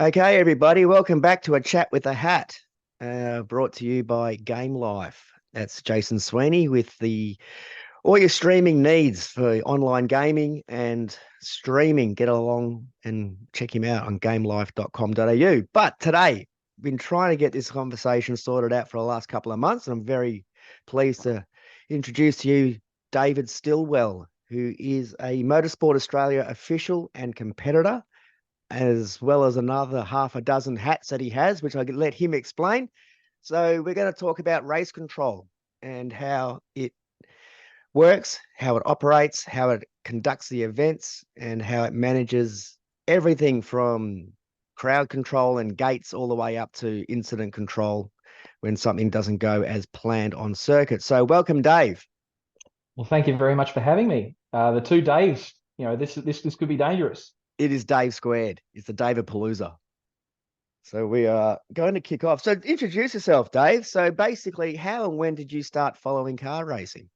Okay, everybody, welcome back to a chat with a hat, brought to you by Game Life. That's Jason Sweeney with all your streaming needs for online gaming and streaming. Get along and check him out on gamelife.com.au. But today, I've been trying to get this conversation sorted out for the last couple of months, and I'm very pleased to introduce to you David Stillwell, who is a Motorsport Australia official and competitor, as well as another half a dozen hats that he has, which I can let him explain. So we're going to talk about race control and how it works, how it operates, how it conducts the events, and how it manages everything from crowd control and gates all the way up to incident control when something doesn't go as planned on circuit. So welcome, Dave. Well, thank you very much for having me. The two Daves, this could be dangerous. It is Dave squared. It's the David Palooza. So we are going to kick off. So introduce yourself, Dave. So basically, how and when did you start following car racing?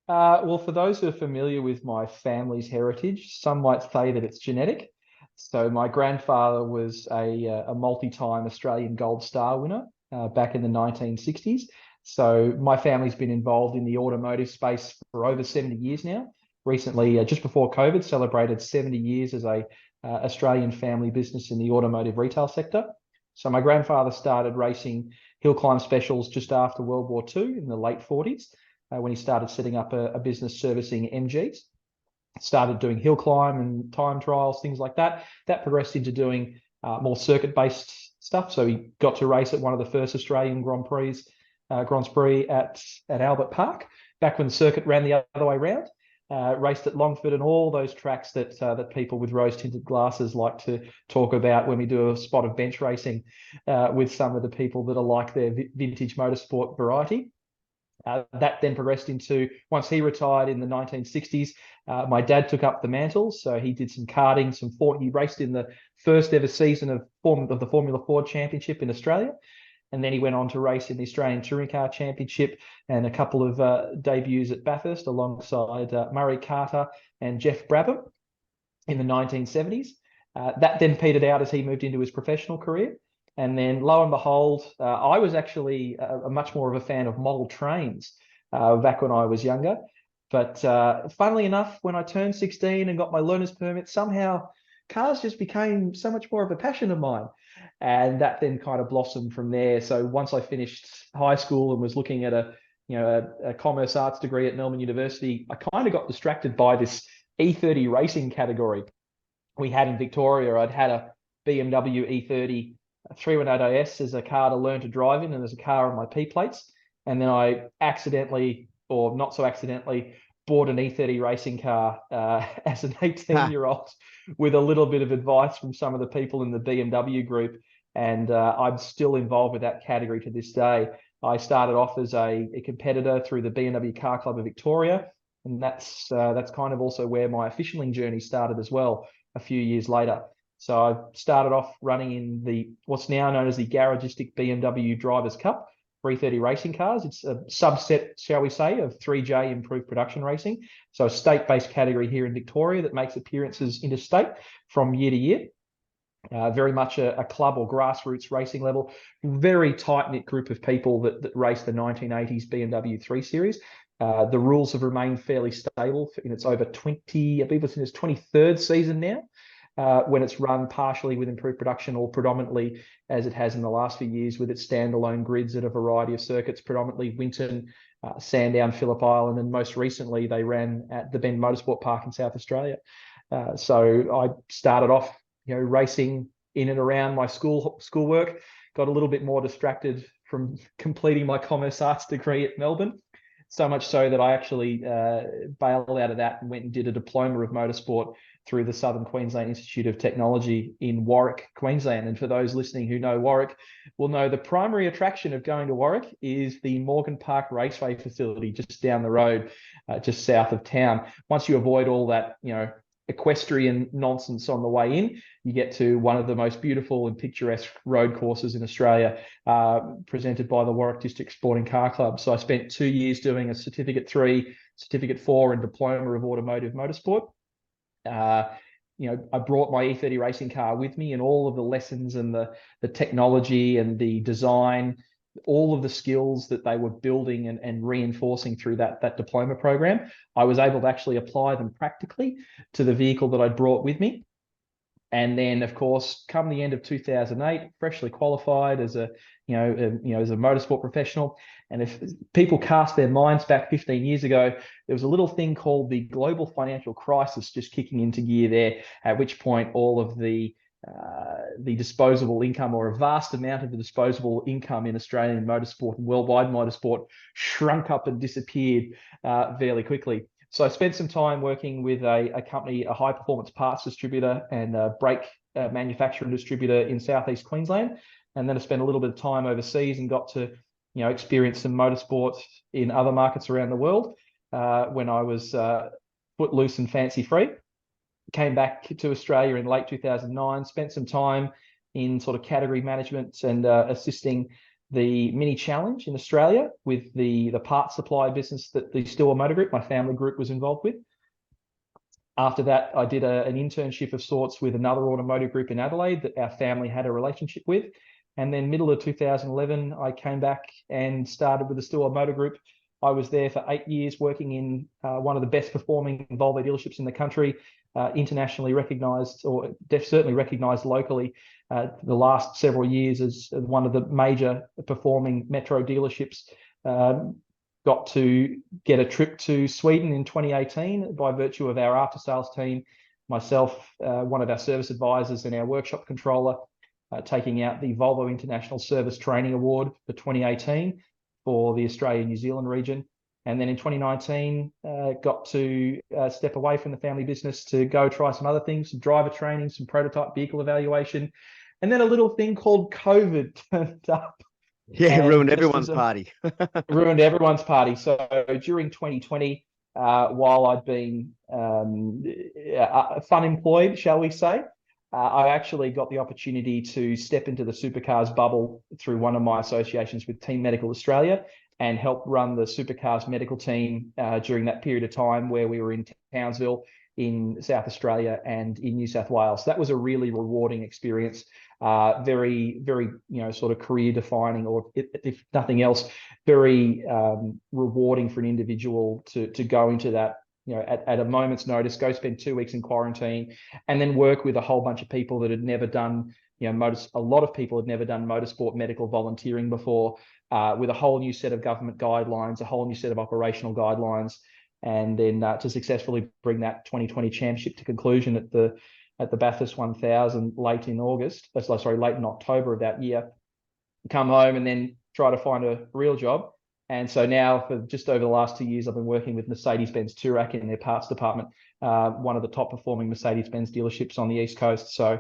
Well, for those who are familiar with my family's heritage, some might say that it's genetic. So my grandfather was a multi-time Australian Gold Star winner back in the 1960s. So my family's been involved in the automotive space for over 70 years now. Recently, just before COVID, celebrated 70 years as a Australian family business in the automotive retail sector. So my grandfather started racing hill climb specials just after World War II in the late 40s, when he started setting up a business servicing MGs. Started doing hill climb and time trials, things like that. That progressed into doing more circuit-based stuff. So he got to race at one of the first Australian Grands Prix at Albert Park, back when the circuit ran the other way around. Raced at Longford and all those tracks that people with rose-tinted glasses like to talk about when we do a spot of bench racing with some of the people that are like their vintage motorsport variety. That then progressed into, once he retired in the 1960s, my dad took up the mantle. So he did some karting, he raced in the first ever season of the Formula Ford Championship in Australia. And then he went on to race in the Australian Touring Car Championship and a couple of debuts at Bathurst alongside Murray Carter and Jeff Brabham in the 1970s. That then petered out as he moved into his professional career. And then lo and behold, I was actually a much more of a fan of model trains back when I was younger. But funnily enough, when I turned 16 and got my learner's permit, somehow cars just became so much more of a passion of mine. And that then kind of blossomed from there. So once I finished high school and was looking at a commerce arts degree at Melbourne University, I kind of got distracted by this E30 racing category we had in Victoria. I'd had a BMW E30 318S as a car to learn to drive in and as a car on my P plates. And then I accidentally, or not so accidentally, bought an E30 racing car as an 18-year-old with a little bit of advice from some of the people in the BMW group. And I'm still involved with that category to this day. I started off as a competitor through the BMW Car Club of Victoria. And that's kind of also where my officialing journey started as well a few years later. So I started off running in what's now known as the Garagistic BMW Drivers' Cup, 330 racing cars. It's a subset, shall we say, of 3J improved production racing. So a state-based category here in Victoria that makes appearances interstate from year to year. Very much a club or grassroots racing level. Very tight-knit group of people that race the 1980s BMW 3 Series. The rules have remained fairly stable in its over 20, I believe it's in its 23rd season now. When it's run partially with improved production or predominantly, as it has in the last few years, with its standalone grids at a variety of circuits, predominantly Winton, Sandown, Phillip Island, and most recently they ran at the Bend Motorsport Park in South Australia. So I started off, racing in and around my schoolwork, got a little bit more distracted from completing my commerce arts degree at Melbourne. So much so that I actually bailed out of that and went and did a diploma of motorsport through the Southern Queensland Institute of Technology in Warwick, Queensland. And for those listening who know Warwick, will know the primary attraction of going to Warwick is the Morgan Park Raceway facility just down the road, just south of town. Once you avoid all that, equestrian nonsense on the way in, you get to one of the most beautiful and picturesque road courses in Australia, presented by the Warwick District Sporting Car Club. So I spent 2 years doing a Certificate 3, Certificate 4 and Diploma of Automotive Motorsport. I brought my E30 racing car with me, and all of the lessons and the technology and the design, all of the skills that they were building and reinforcing through that diploma program, I was able to actually apply them practically to the vehicle that I'd brought with me. And then, of course, come the end of 2008, freshly qualified as a motorsport professional. And if people cast their minds back 15 years ago, there was a little thing called the global financial crisis just kicking into gear there, at which point all of the disposable income, or a vast amount of the disposable income in Australian motorsport and worldwide motorsport, shrunk up and disappeared fairly quickly. So I spent some time working with a company, a high performance parts distributor and a brake manufacturer and distributor in Southeast Queensland. And then I spent a little bit of time overseas and got to, experience some motorsport in other markets around the world when I was footloose and fancy free. Came back to Australia in late 2009, spent some time in sort of category management and assisting the Mini Challenge in Australia with the parts supply business that the Stillwell Motor Group, my family group, was involved with. After that, I did an internship of sorts with another automotive group in Adelaide that our family had a relationship with. And then middle of 2011, I came back and started with the Stillwell Motor Group. I was there for 8 years working in one of the best performing Volvo dealerships in the country, internationally recognised, or certainly recognised locally the last several years as one of the major performing metro dealerships. Got to get a trip to Sweden in 2018 by virtue of our after sales team, myself, one of our service advisors and our workshop controller, taking out the Volvo International Service Training Award for 2018 for the Australia-New Zealand region. And then in 2019, got to step away from the family business to go try some other things, some driver training, some prototype vehicle evaluation. And then a little thing called COVID turned up. Yeah, ruined everyone's party. Ruined everyone's party. So during 2020, while I'd been fun employed, shall we say, I actually got the opportunity to step into the supercars bubble through one of my associations with Team Medical Australia and help run the supercars medical team during that period of time where we were in Townsville in South Australia and in New South Wales. So that was a really rewarding experience, very, very, sort of career defining, or if nothing else, very rewarding for an individual to go into that, at a moment's notice, go spend 2 weeks in quarantine and then work with a whole bunch of people that had never done, a lot of people had never done motorsport medical volunteering before, with a whole new set of government guidelines, a whole new set of operational guidelines, and then to successfully bring that 2020 championship to conclusion at the Bathurst 1000 late in October of that year. Come home and then try to find a real job. And so now for just over the last 2 years, I've been working with Mercedes-Benz Tourak in their parts department, one of the top performing Mercedes-Benz dealerships on the East Coast. So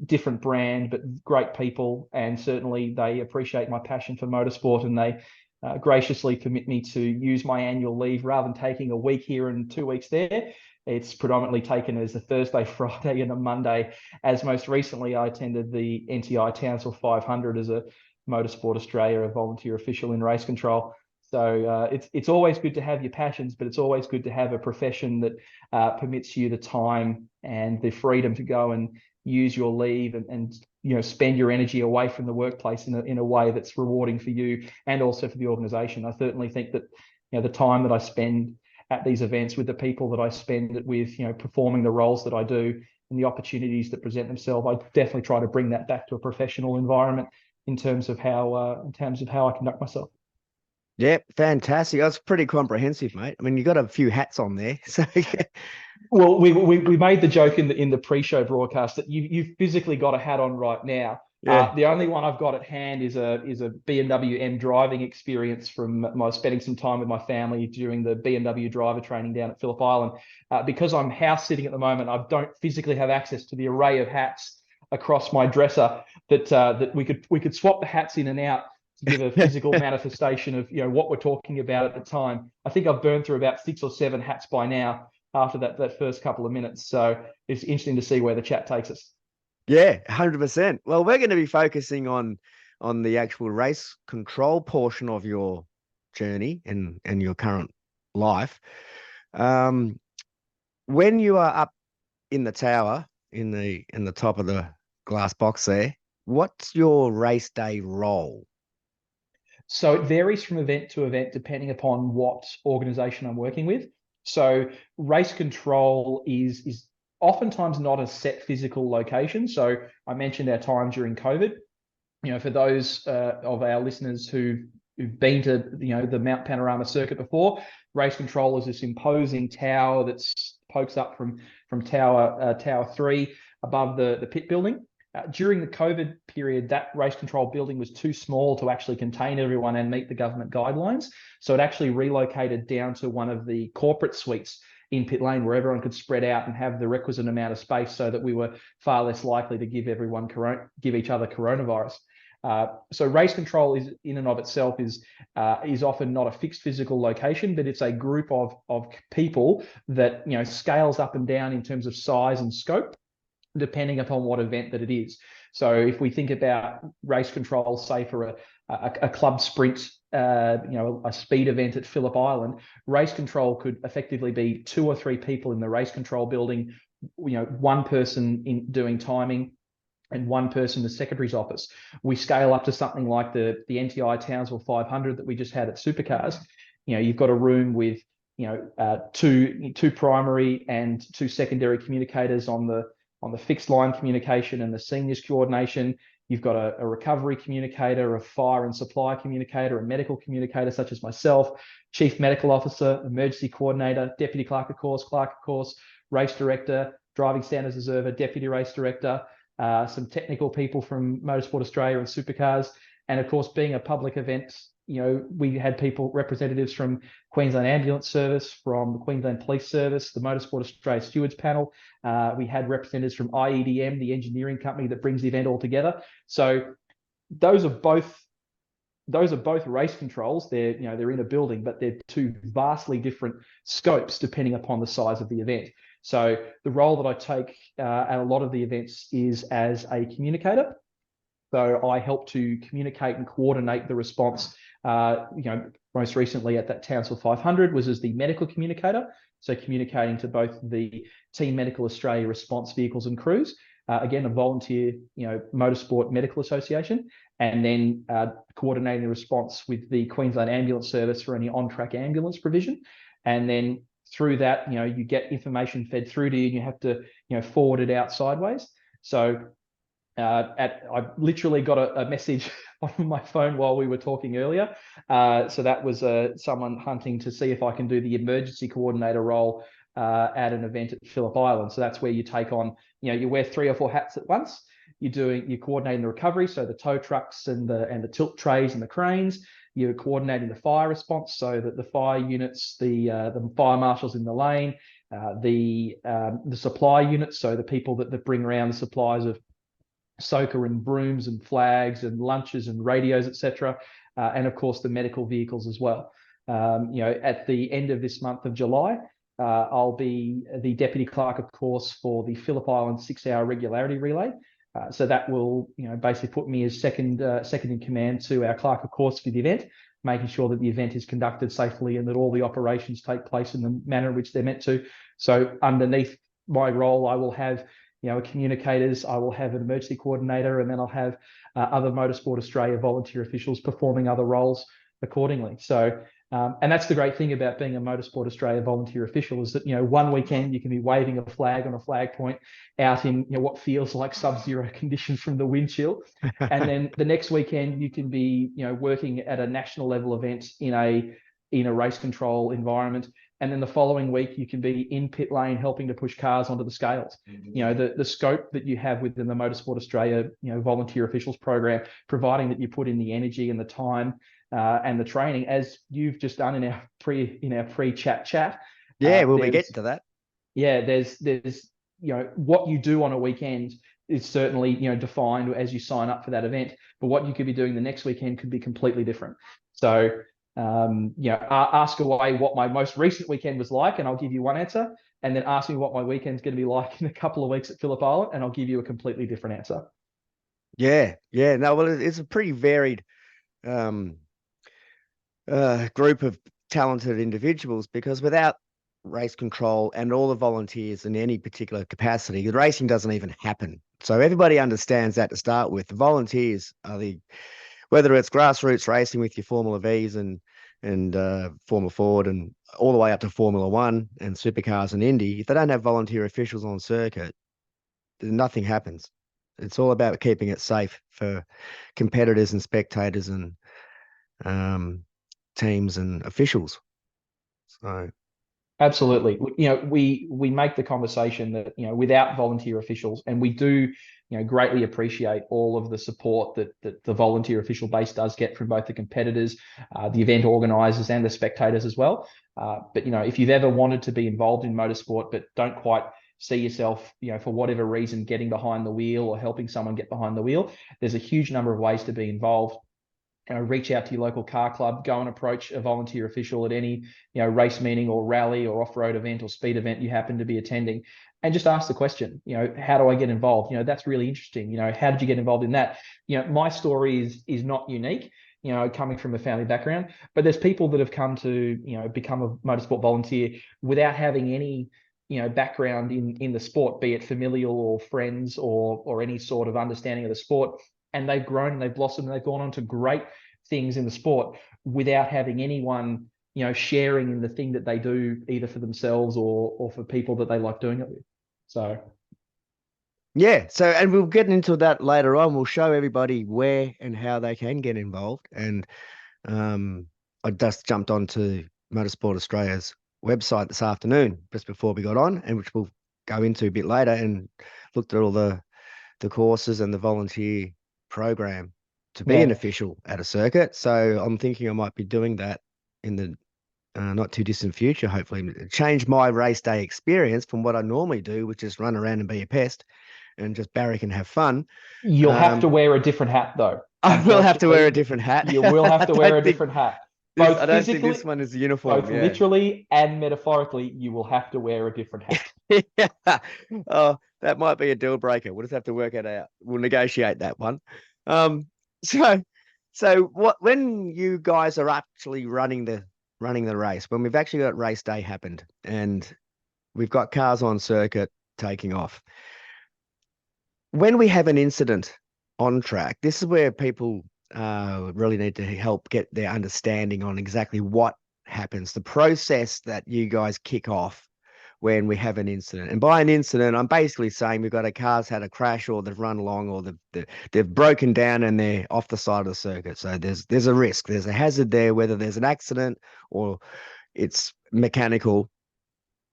different brand, but great people. And certainly they appreciate my passion for motorsport, and they graciously permit me to use my annual leave rather than taking a week here and 2 weeks there. It's predominantly taken as a Thursday, Friday, and a Monday. As most recently, I attended the NTI Townsville 500 as a Motorsport Australia, a volunteer official in race control. So it's always good to have your passions, but it's always good to have a profession that permits you the time and the freedom to go and use your leave and spend your energy away from the workplace in a way that's rewarding for you and also for the organisation. I certainly think that the time that I spend at these events with the people that I spend it with, performing the roles that I do and the opportunities that present themselves, I definitely try to bring that back to a professional environment in terms of how I conduct myself. Yeah, fantastic. That's pretty comprehensive, mate. I mean, you got a few hats on there. So well, we made the joke in the pre-show broadcast that you've physically got a hat on right now. Yeah. The only one I've got at hand is a BMW M driving experience from my spending some time with my family during the BMW driver training down at Phillip Island. Because I'm house sitting at the moment, I don't physically have access to the array of hats across my dresser that we could swap the hats in and out to give a physical manifestation of what we're talking about at the time. I think I've burned through about 6 or 7 hats by now after that first couple of minutes. So it's interesting to see where the chat takes us. Yeah, 100%. Well, we're going to be focusing on the actual race control portion of your journey and your current life. When you are up in the tower, in the top of the glass box there. What's your race day role? So it varies from event to event depending upon what organization I'm working with. So race control is oftentimes not a set physical location. So I mentioned our time during COVID. For those of our listeners who've been to the Mount Panorama circuit before, race control is this imposing tower that pokes up from tower 3 above the pit building. During the COVID period, that race control building was too small to actually contain everyone and meet the government guidelines. So it actually relocated down to one of the corporate suites in pit lane where everyone could spread out and have the requisite amount of space so that we were far less likely to give each other coronavirus. So race control is in and of itself is often not a fixed physical location, but it's a group of people that scales up and down in terms of size and scope, depending upon what event that it is. So if we think about race control, say for a club sprint, a speed event at Phillip Island, race control could effectively be 2 or 3 people in the race control building, one person in doing timing, and one person in the secretary's office. We scale up to something like the NTI Townsville 500 that we just had at Supercars. You've got a room with two primary and 2 secondary communicators on the fixed line communication and the seniors coordination. You've got a recovery communicator, a fire and supply communicator, a medical communicator such as myself, chief medical officer, emergency coordinator, deputy clerk of course, race director, driving standards observer, deputy race director, some technical people from Motorsport Australia and Supercars. And of course, being a public event, we had representatives from Queensland Ambulance Service, from the Queensland Police Service, the Motorsport Australia Stewards Panel. We had representatives from IEDM, the engineering company that brings the event all together. So those are both race controls. They're in a building, but they're 2 vastly different scopes depending upon the size of the event. So the role that I take at a lot of the events is as a communicator. So I help to communicate and coordinate the response. Most recently at that Townsville 500 was as the medical communicator. So communicating to both the Team Medical Australia response vehicles and crews, again, a volunteer, motorsport medical association, and then coordinating the response with the Queensland Ambulance Service for any on-track ambulance provision. And then through that, you get information fed through to you and you have to, forward it out sideways. So I literally got a message on my phone while we were talking earlier. So that was someone hunting to see if I can do the emergency coordinator role at an event at Phillip Island. So that's where you take on, you wear 3 or 4 hats at once. You're coordinating the recovery, so the tow trucks and the tilt trays and the cranes. You're coordinating the fire response, so that the fire units, the fire marshals in the lane, the supply units, so the people that bring around the supplies of soaker and brooms and flags and lunches and radios, etc., and of course the medical vehicles as well. At the end of this month of July, I'll be the deputy clerk of course for the Phillip Island 6-hour regularity relay. So that will, basically put me as second in command to our clerk of course for the event, making sure that the event is conducted safely and that all the operations take place in the manner in which they're meant to. So underneath my role, I will have communicators, I will have an emergency coordinator, and then I'll have other Motorsport Australia volunteer officials performing other roles accordingly. So, and that's the great thing about being a Motorsport Australia volunteer official is that, one weekend you can be waving a flag on a flag point out in what feels like sub-zero conditions from the windshield. And then the next weekend you can be, working at a national level event in a race control environment. And then the following week, you can be in pit lane helping to push cars onto the scales. The scope that you have within the Motorsport Australia, volunteer officials program, providing that you put in the energy and the time and the training, as you've just done in our pre-chat chat. Yeah, we'll be getting to that. Yeah, there's what you do on a weekend is certainly defined as you sign up for that event, but what you could be doing the next weekend could be completely different. So ask away what my most recent weekend was like, and I'll give you one answer. And then ask me what my weekend's going to be like in a couple of weeks at Phillip Island, and I'll give you a completely different answer. Yeah. No, well, it's a pretty varied group of talented individuals, because without race control and all the volunteers in any particular capacity, the racing doesn't even happen. So everybody understands that to start with. The volunteers are whether it's grassroots racing with your Formula Vs and Formula Ford and all the way up to Formula One and supercars and Indy, if they don't have volunteer officials on circuit, then nothing happens. It's all about keeping it safe for competitors and spectators and teams and officials. So Absolutely. We make the conversation that, without volunteer officials, and we do, greatly appreciate all of the support that the volunteer official base does get from both the competitors, the event organizers, and the spectators as well. But, if you've ever wanted to be involved in motorsport, but don't quite see yourself, for whatever reason, getting behind the wheel or helping someone get behind the wheel, there's a huge number of ways to be involved. Reach out to your local car club, go and approach a volunteer official at any, race meeting or rally or off-road event or speed event you happen to be attending, and just ask the question, how do I get involved? That's really interesting. How did you get involved in that? My story is not unique, coming from a family background, but there's people that have come to, become a motorsport volunteer without having any, background in the sport, be it familial or friends or any sort of understanding of the sport. And they've grown and they've blossomed and they've gone on to great things in the sport without having anyone, sharing in the thing that they do, either for themselves or for people that they like doing it with. So yeah, and we'll get into that later on. We'll show everybody where and how they can get involved. And I just jumped onto Motorsport Australia's website this afternoon, just before we got on, and which we'll go into a bit later, and looked at all the courses and the volunteer program to be an official at a circuit. So I'm thinking I might be doing that in the not too distant future, hopefully. Change my race day experience from what I normally do, which is run around and be a pest and just barrack and have fun. you'll have to wear a different hat, though. I will have to wear a different hat. You will have to wear a different hat. I don't think this one is the uniform. Both literally and metaphorically, you will have to wear a different hat. Yeah. Oh, that might be a deal breaker. We'll just have to work it out. We'll negotiate that one. So when you guys are actually running the race, when we've actually got race day happened and we've got cars on circuit taking off, when we have an incident on track, this is where people really need to help get their understanding on exactly what happens, the process that you guys kick off when we have an incident. And by an incident, I'm basically saying we've got a car's had a crash, or they've run along, or they've broken down and they're off the side of the circuit. So there's a risk, there's a hazard there, whether there's an accident or it's mechanical.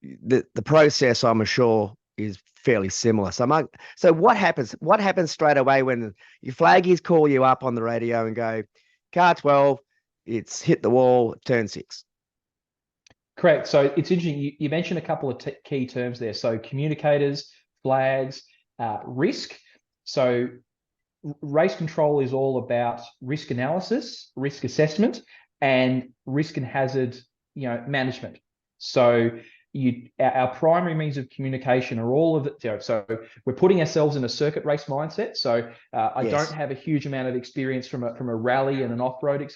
The process, I'm sure, is fairly similar. So what happens? What happens straight away when your flaggies call you up on the radio and go, car 12, it's hit the wall, turn 6? Correct. So it's interesting. You mentioned a couple of key terms there. So communicators, flags, risk. So race control is all about risk analysis, risk assessment, and risk and hazard, management. So our primary means of communication are all of it. So we're putting ourselves in a circuit race mindset. So I don't have a huge amount of experience from a rally and an off-road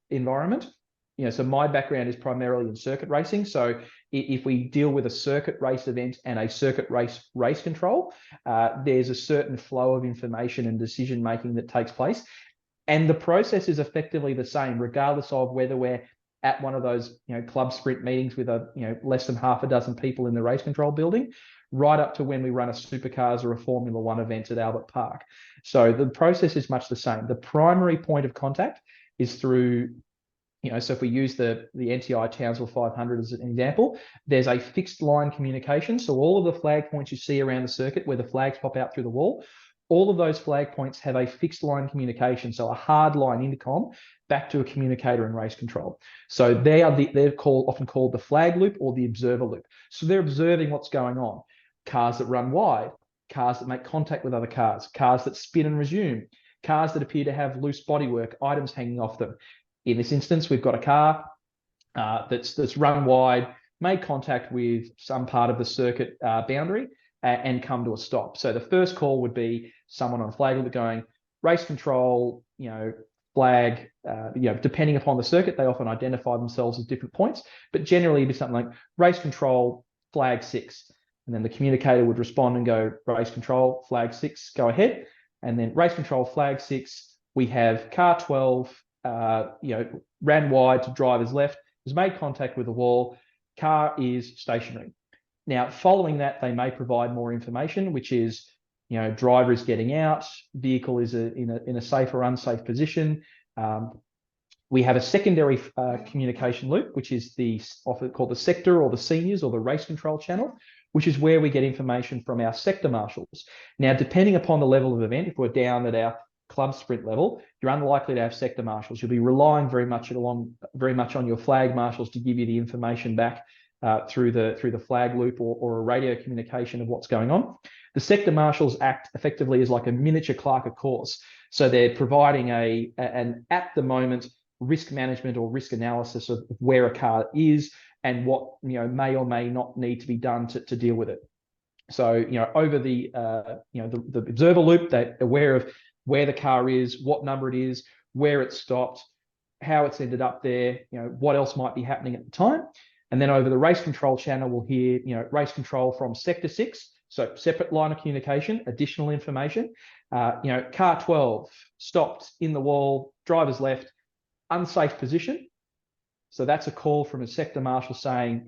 environment. So my background is primarily in circuit racing. So if we deal with a circuit race event and a circuit race control, there's a certain flow of information and decision making that takes place. And the process is effectively the same, regardless of whether we're at one of those, club sprint meetings with less than half a dozen people in the race control building, right up to when we run a supercars or a Formula One event at Albert Park. So the process is much the same. The primary point of contact is through, so if we use the NTI Townsville 500 as an example, there's a fixed line communication. So all of the flag points you see around the circuit where the flags pop out through the wall, all of those flag points have a fixed line communication, so a hard line intercom back to a communicator in race control. So they're often called the flag loop or the observer loop. So they're observing what's going on. Cars that run wide, cars that make contact with other cars that spin and resume, cars that appear to have loose bodywork, items hanging off them. In this instance, we've got a car that's run wide, made contact with some part of the circuit boundary, and come to a stop. So the first call would be someone on flag loop going, race control, flag, depending upon the circuit, they often identify themselves as different points, but generally it'd be something like race control, flag 6. And then the communicator would respond and go, race control, flag 6, go ahead. And then race control, flag 6, we have car 12, ran wide to driver's left, has made contact with the wall, car is stationary. Now, following that, they may provide more information, which is, driver is getting out, vehicle is in a safe or unsafe position. We have a secondary communication loop, which is often called the sector or the seniors or the race control channel, which is where we get information from our sector marshals. Now, depending upon the level of event, if we're down at our club sprint level, you're unlikely to have sector marshals. You'll be relying very much on your flag marshals to give you the information back through the flag loop or a radio communication of what's going on. The sector marshals act effectively as like a miniature clerk of course. So they're providing an at the moment risk management or risk analysis of where a car is and what may or may not need to be done to deal with it. So over the observer loop, they're aware of where the car is, what number it is, where it stopped, how it's ended up there, what else might be happening at the time. And then over the race control channel, we'll hear race control from sector 6, so separate line of communication, additional information. Car 12 stopped in the wall, driver's left, unsafe position. So that's a call from a sector marshal saying,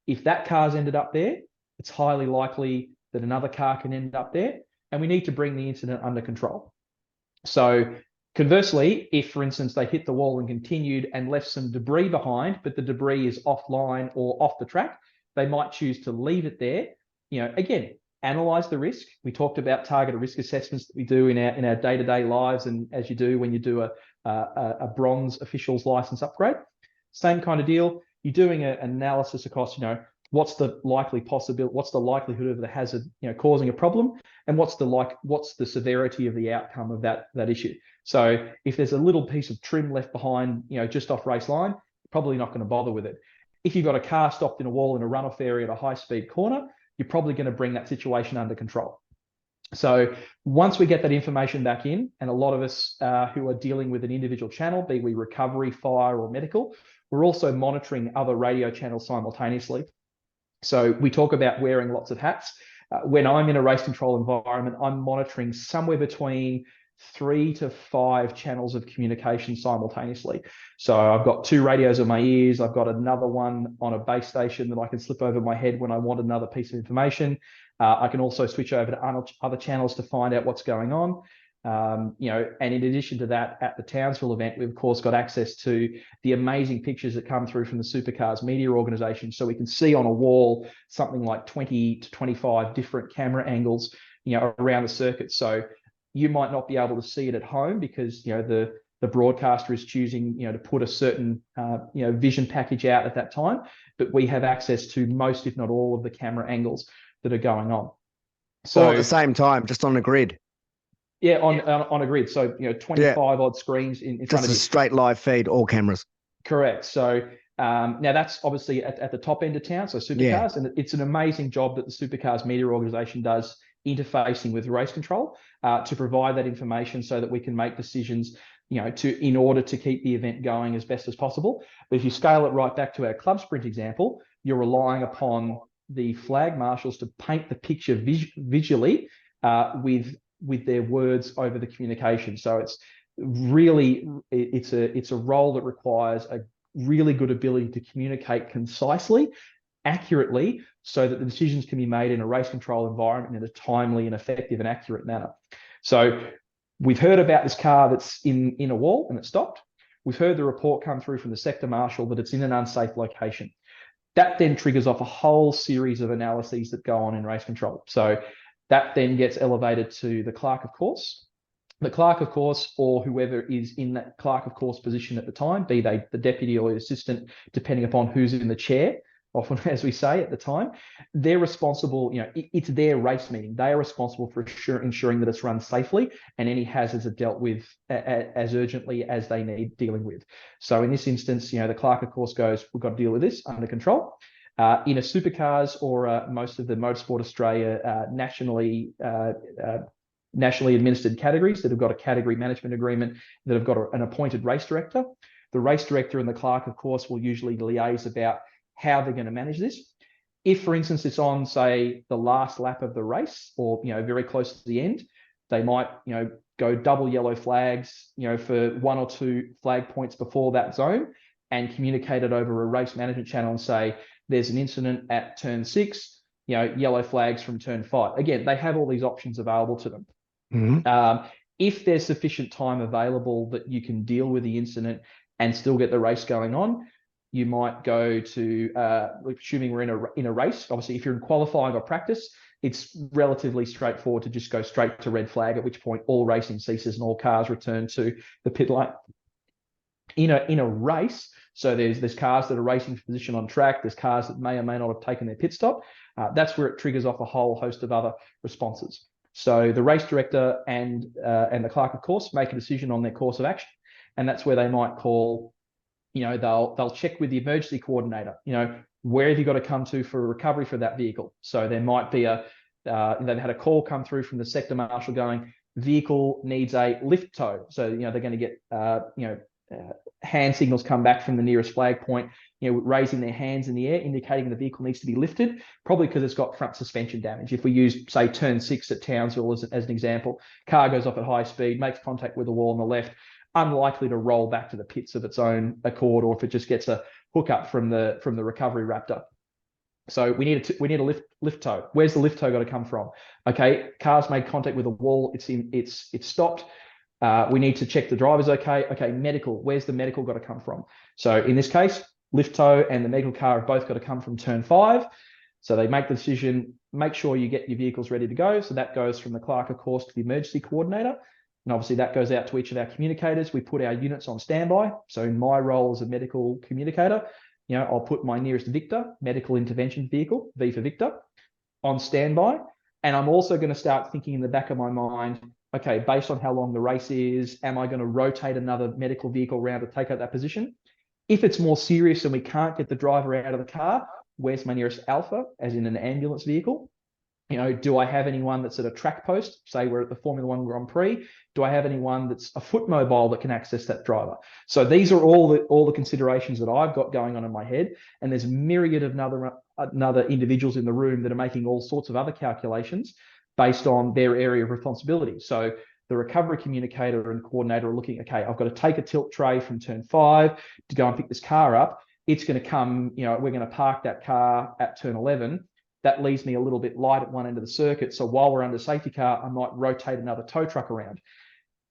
if that car's ended up there, it's highly likely that another car can end up there, and we need to bring the incident under control. So conversely, if, for instance, they hit the wall and continued and left some debris behind, but the debris is offline or off the track, they might choose to leave it there. Again, analyze the risk. We talked about targeted risk assessments that we do in our day-to-day lives, and as you do when you do a bronze official's license upgrade. Same kind of deal. You're doing an analysis across, what's the likelihood of the hazard, causing a problem, and what's the severity of the outcome of that issue. So if there's a little piece of trim left behind, just off race line, probably not going to bother with it. If you've got a car stopped in a wall in a runoff area at a high-speed corner, you're probably going to bring that situation under control. So once we get that information back in, and a lot of us who are dealing with an individual channel, be we recovery, fire, or medical, we're also monitoring other radio channels simultaneously. So we talk about wearing lots of hats. When I'm in a race control environment, I'm monitoring somewhere between 3 to 5 channels of communication simultaneously. So I've got 2 radios in my ears. I've got another one on a base station that I can slip over my head when I want another piece of information. I can also switch over to other channels to find out what's going on. And in addition to that, at the Townsville event, we've of course got access to the amazing pictures that come through from the Supercars media organisation. So we can see on a wall something like 20 to 25 different camera angles, around the circuit. So you might not be able to see it at home because the broadcaster is choosing to put a certain vision package out at that time, but we have access to most, if not all, of the camera angles that are going on. So all at the same time, just on a grid. Yeah, on a grid. So 25 odd screens in front of you. Just a straight live feed, all cameras. Correct. So now that's obviously at the top end of town, so Supercars, and it's an amazing job that the Supercars media organisation does interfacing with race control to provide that information so that we can make decisions, in order to keep the event going as best as possible. But if you scale it right back to our club sprint example, you're relying upon the flag marshals to paint the picture visually with their words over the communication. So it's a role that requires a really good ability to communicate concisely, accurately, so that the decisions can be made in a race control environment in a timely and effective and accurate manner. So we've heard about this car that's in a wall and it stopped. We've heard the report come through from the sector marshal that it's in an unsafe location. That then triggers off a whole series of analyses that go on in race control. So that then gets elevated to the clerk of course. The clerk of course, or whoever is in that clerk of course position at the time, be they the deputy or the assistant, depending upon who's in the chair, often as we say at the time, they're responsible, it's their race meeting. They are responsible for ensuring that it's run safely and any hazards are dealt with as urgently as they need dealing with. So in this instance, the clerk of course goes, we've got to deal with this under control. In a Supercars or most of the Motorsport Australia nationally nationally administered categories that have got a category management agreement, that have got an appointed race director. The race director and the clerk, of course, will usually liaise about how they're going to manage this. If, for instance, it's on, say, the last lap of the race, or very close to the end, they might go double yellow flags for 1 or 2 flag points before that zone, and communicate it over a race management channel and say there's an incident at turn 6, yellow flags from turn 5. Again, they have all these options available to them. Mm-hmm. If there's sufficient time available that you can deal with the incident and still get the race going on, you might go to, assuming we're in a race, obviously if you're in qualifying or practice, it's relatively straightforward to just go straight to red flag, at which point all racing ceases and all cars return to the pit lane. In a race, so there's cars that are racing for position on track, there's cars that may or may not have taken their pit stop. That's where it triggers off a whole host of other responses. So the race director and the clerk of course make a decision on their course of action, and that's where they might call, they'll check with the emergency coordinator, where have you got to come to for a recovery for that vehicle. So there might be they've had a call come through from the sector marshal going, vehicle needs a lift tow. So they're going to get hand signals come back from the nearest flag point, raising their hands in the air, indicating the vehicle needs to be lifted, probably because it's got front suspension damage. If we use, say, turn 6 at Townsville as an example, car goes off at high speed, makes contact with the wall on the left, unlikely to roll back to the pits of its own accord, or if it just gets a hookup from the recovery raptor. So we need a lift tow. Where's the lift tow got to come from? Okay, car's made contact with a wall. It's stopped. We need to check the driver's okay. Okay, medical. Where's the medical got to come from? So in this case, lift tow and the medical car have both got to come from turn 5. So they make the decision, make sure you get your vehicles ready to go. So that goes from the clerk of course to the emergency coordinator. And obviously that goes out to each of our communicators. We put our units on standby. So in my role as a medical communicator, I'll put my nearest Victor, medical intervention vehicle, V for Victor, on standby. And I'm also going to start thinking in the back of my mind, okay, based on how long the race is, am I going to rotate another medical vehicle around to take out that position? If it's more serious and we can't get the driver out of the car, where's my nearest Alpha, as in an ambulance vehicle? Do I have anyone that's at a track post? Say we're at the Formula One Grand Prix. Do I have anyone that's a foot mobile that can access that driver? So these are all the considerations that I've got going on in my head. And there's a myriad of other individuals in the room that are making all sorts of other calculations based on their area of responsibility. So the recovery communicator and coordinator are looking, okay, I've got to take a tilt tray from turn 5 to go and pick this car up. It's going to come, we're going to park that car at turn 11. That leaves me a little bit light at one end of the circuit. So while we're under safety car, I might rotate another tow truck around.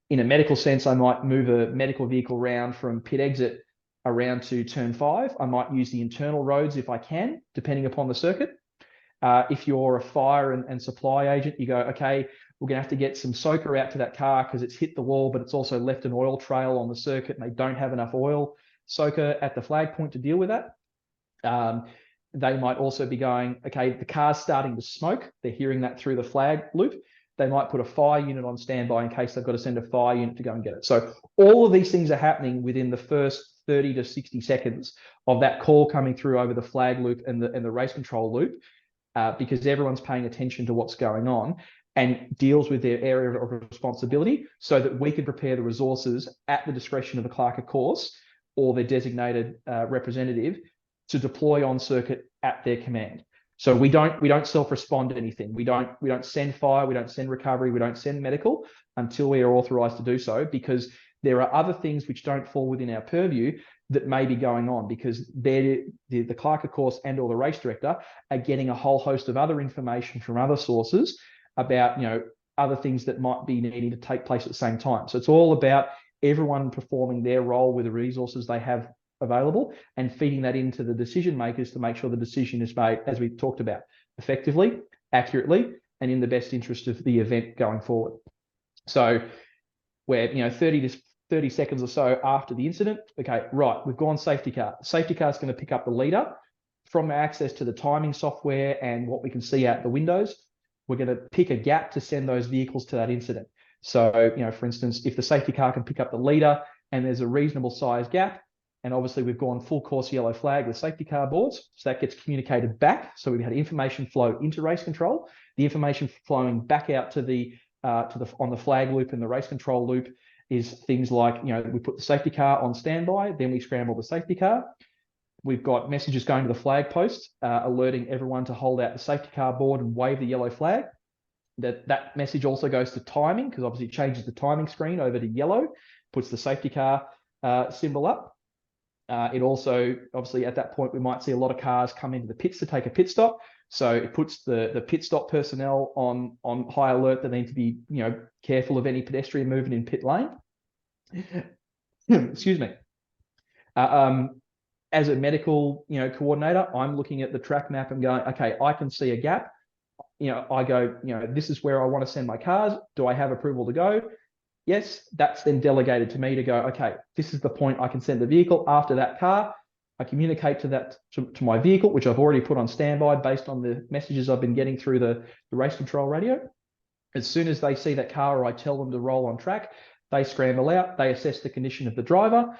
In a medical sense, I might move a medical vehicle around from pit exit around to turn 5. I might use the internal roads if I can, depending upon the circuit. If you're a fire and supply agent, you go, okay, we're going to have to get some soaker out to that car because it's hit the wall, but it's also left an oil trail on the circuit and they don't have enough oil soaker at the flag point to deal with that. They might also be going, okay, the car's starting to smoke. They're hearing that through the flag loop. They might put a fire unit on standby in case they've got to send a fire unit to go and get it. So all of these things are happening within the first 30 to 60 seconds of that call coming through over the flag loop and the race control loop, because everyone's paying attention to what's going on and deals with their area of responsibility so that we can prepare the resources at the discretion of the clerk of course or their designated representative to deploy on circuit at their command. So we don't self-respond to anything. We don't send fire, we don't send recovery, we don't send medical until we are authorized to do so, because there are other things which don't fall within our purview that may be going on, because the clerk of course and or the race director are getting a whole host of other information from other sources about other things that might be needing to take place at the same time. So it's all about everyone performing their role with the resources they have available and feeding that into the decision makers to make sure the decision is made, as we talked about, effectively, accurately, and in the best interest of the event going forward. So we're 30 seconds or so after the incident, okay, right, we've gone safety car. Safety car is going to pick up the leader from access to the timing software and what we can see out the windows. We're going to pick a gap to send those vehicles to that incident. So, for instance, if the safety car can pick up the leader and there's a reasonable size gap, and obviously we've gone full course yellow flag with safety car boards, so that gets communicated back. So we've had information flow into race control, the information flowing back out to the on the flag loop and the race control loop is things like, we put the safety car on standby, then we scramble the safety car. We've got messages going to the flag post, alerting everyone to hold out the safety car board and wave the yellow flag. That message also goes to timing, because obviously it changes the timing screen over to yellow, puts the safety car symbol up. It also, obviously, at that point, we might see a lot of cars come into the pits to take a pit stop. So it puts the pit stop personnel on high alert. They need to be, careful of any pedestrian movement in pit lane. Excuse me. As a medical, coordinator, I'm looking at the track map and going, okay, I can see a gap. I go, this is where I want to send my cars. Do I have approval to go? Yes, that's then delegated to me to go, okay, this is the point I can send the vehicle after that car. I communicate to my vehicle, which I've already put on standby based on the messages I've been getting through the race control radio. As soon as they see that car, or I tell them to roll on track, they scramble out, they assess the condition of the driver.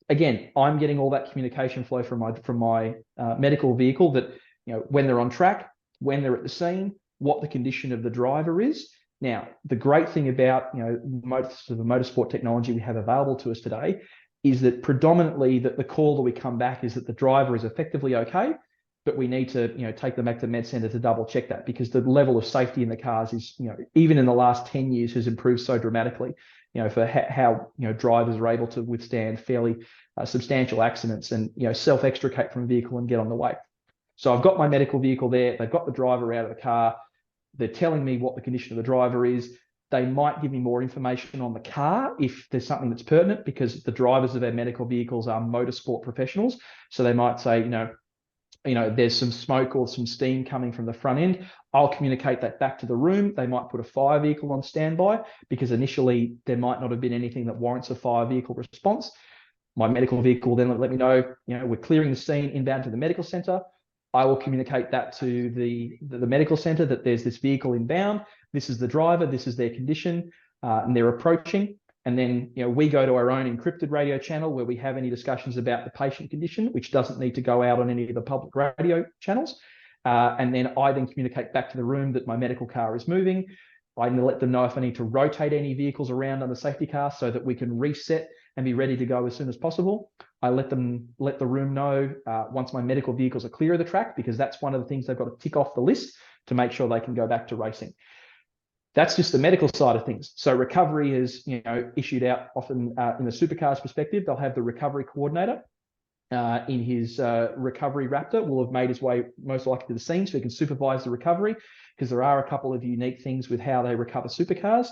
Again, I'm getting all that communication flow from my medical vehicle that, when they're on track, when they're at the scene, what the condition of the driver is. Now, the great thing about, most of the motorsport technology we have available to us today is that predominantly the call that we come back is that the driver is effectively okay, but we need to, take them back to med center to double check that, because the level of safety in the cars is, even in the last 10 years has improved so dramatically, for how, drivers are able to withstand fairly substantial accidents and, self-extricate from a vehicle and get on the way. So I've got my medical vehicle there. They've got the driver out of the car. They're telling me what the condition of the driver is. They might give me more information on the car if there's something that's pertinent, because the drivers of their medical vehicles are motorsport professionals. So they might say, there's some smoke or some steam coming from the front end. I'll communicate that back to the room. They might put a fire vehicle on standby, because initially there might not have been anything that warrants a fire vehicle response. My medical vehicle then let me know, we're clearing the scene inbound to the medical center. I will communicate that to the medical center that there's this vehicle inbound. This is the driver. This is their condition, and they're approaching. And then, we go to our own encrypted radio channel where we have any discussions about the patient condition, which doesn't need to go out on any of the public radio channels. And then I then communicate back to the room that my medical car is moving. I let them know if I need to rotate any vehicles around on the safety car so that we can reset and be ready to go as soon as possible. I let the room know once my medical vehicles are clear of the track, because that's one of the things they've got to tick off the list to make sure they can go back to racing. That's just the medical side of things. So recovery is, issued out often in the supercars perspective. They'll have the recovery coordinator in his recovery Raptor will have made his way most likely to the scene so he can supervise the recovery, because there are a couple of unique things with how they recover supercars.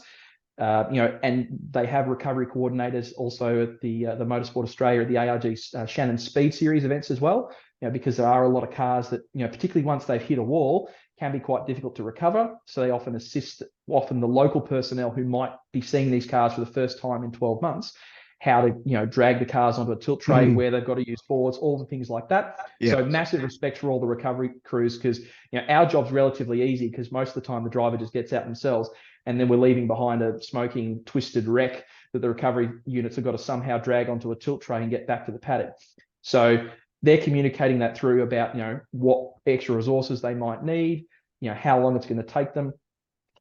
And they have recovery coordinators also at the Motorsport Australia, at the ARG Shannon Speed Series events as well, because there are a lot of cars that, particularly once they've hit a wall, can be quite difficult to recover. So they often assist the local personnel who might be seeing these cars for the first time in 12 months, how to, drag the cars onto a tilt tray, where they've got to use boards, all the things like that. Yeah. So massive respect for all the recovery crews, because, our job's relatively easy, because most of the time the driver just gets out themselves, and then we're leaving behind a smoking, twisted wreck that the recovery units have got to somehow drag onto a tilt tray and get back to the paddock. So they're communicating that through about, what extra resources they might need, how long it's going to take them.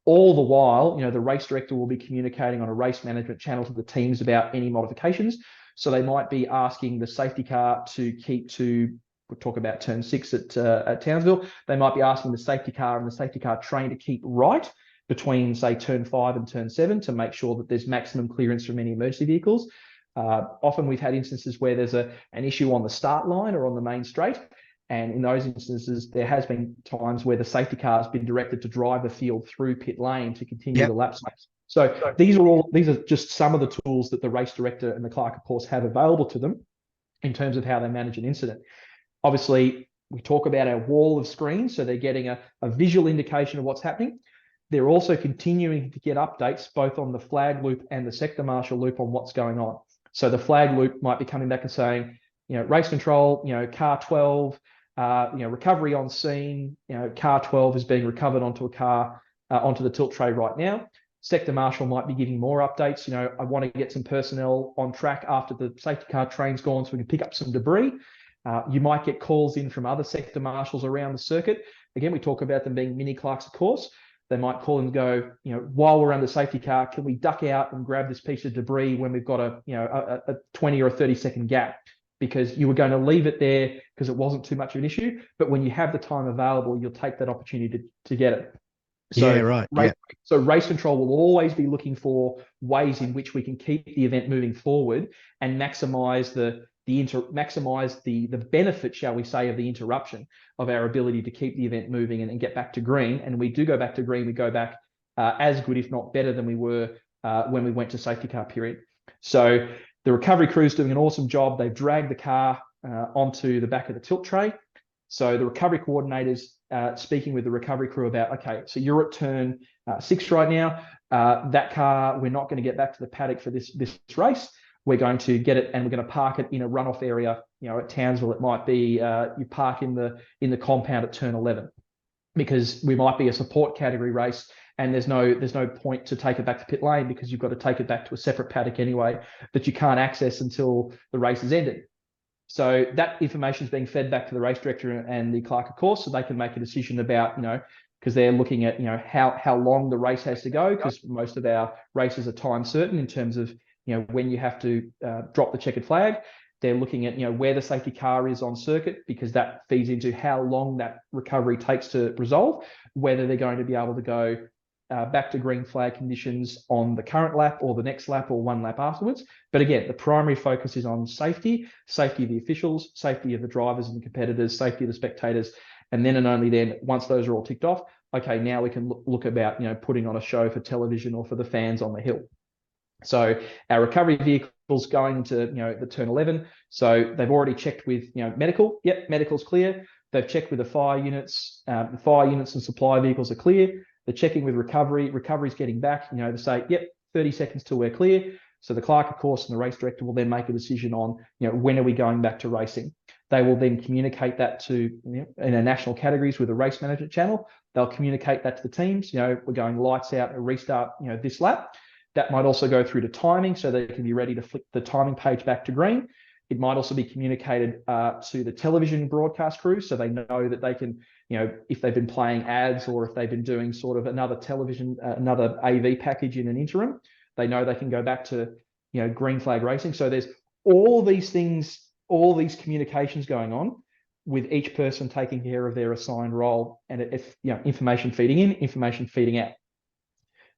All the while, the race director will be communicating on a race management channel to the teams about any modifications. So they might be asking the safety car to keep to, we'll talk about turn 6 at Townsville. They might be asking the safety car and the safety car train to keep right between, say, turn 5 and turn 7 to make sure that there's maximum clearance from any emergency vehicles. Often we've had instances where there's an issue on the start line or on the main straight. And in those instances, there has been times where the safety car has been directed to drive the field through pit lane to continue the lap space. So these are just some of the tools that the race director and the clerk of course have available to them in terms of how they manage an incident. Obviously, we talk about our wall of screens, so they're getting a visual indication of what's happening. They're also continuing to get updates both on the flag loop and the sector marshal loop on what's going on. So the flag loop might be coming back and saying, race control, car 12, recovery on scene, car 12 is being recovered onto a car, onto the tilt tray right now. Sector marshal might be giving more updates. I want to get some personnel on track after the safety car train's gone so we can pick up some debris. You might get calls in from other sector marshals around the circuit. Again, we talk about them being mini clerks, of course. They might call and go, while we're under safety car, can we duck out and grab this piece of debris when we've got a 20 or a 30-second gap? Because you were going to leave it there because it wasn't too much of an issue. But when you have the time available, you'll take that opportunity to get it. So, yeah, right. Yeah. So race control will always be looking for ways in which we can keep the event moving forward and maximize the benefit, shall we say, of the interruption of our ability to keep the event moving and get back to green. And we do go back to green, we go back as good, if not better, than we were when we went to safety car period. So the recovery crew's doing an awesome job. They've dragged the car onto the back of the tilt tray. So the recovery coordinators speaking with the recovery crew about, okay, so you're at turn 6 right now. That car, we're not going to get back to the paddock for this race. We're going to get it and we're going to park it in a runoff area. At Townsville, it might be you park in the compound at turn 11, because we might be a support category race and there's no point to take it back to pit lane, because you've got to take it back to a separate paddock anyway that you can't access until the race is ended. So that information is being fed back to the race director and the clerk of course, so they can make a decision about, because they're looking at, how long the race has to go, because most of our races are time certain in terms of, when you have to drop the checkered flag. They're looking at, where the safety car is on circuit, because that feeds into how long that recovery takes to resolve, whether they're going to be able to go back to green flag conditions on the current lap or the next lap or one lap afterwards. But again, the primary focus is on safety of the officials, safety of the drivers and the competitors, safety of the spectators. And then and only then, once those are all ticked off, okay, now we can look about, putting on a show for television or for the fans on the hill. So our recovery vehicle's going to, the turn 11. So they've already checked with, medical. Yep, medical's clear. They've checked with the fire units. The fire units and supply vehicles are clear. They're checking with recovery. Recovery's getting back, to say, yep, 30 seconds till we're clear. So the clerk, of course, and the race director will then make a decision on, when are we going back to racing. They will then communicate that to, in our national categories with the race management channel. They'll communicate that to the teams. We're going lights out and restart, this lap. That might also go through to timing, so they can be ready to flick the timing page back to green. It might also be communicated to the television broadcast crew, so they know that they can, if they've been playing ads or if they've been doing sort of another television, another AV package in an interim, they know they can go back to, green flag racing. So there's all these things, all these communications going on, with each person taking care of their assigned role, and if information feeding in, information feeding out.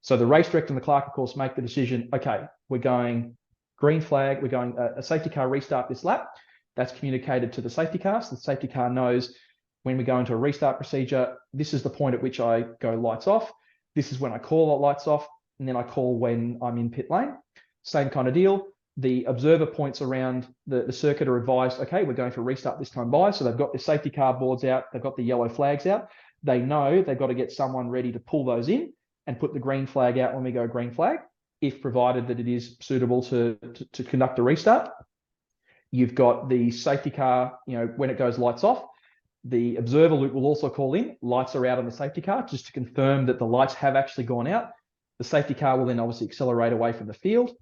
So the race director and the clerk, of course, make the decision, okay, we're going green flag, we're going a safety car restart this lap. That's communicated to the safety car. So the safety car knows when we go into a restart procedure, this is the point at which I go lights off. This is when I call lights off, and then I call when I'm in pit lane. Same kind of deal. The observer points around the circuit are advised, okay, we're going for a restart this time by. So they've got the safety car boards out. They've got the yellow flags out. They know they've got to get someone ready to pull those in and put the green flag out when we go green flag, if provided that it is suitable to conduct a restart. You've got the safety car, when it goes lights off, the observer loop will also call in, lights are out on the safety car, just to confirm that the lights have actually gone out. The safety car will then obviously accelerate away from the field.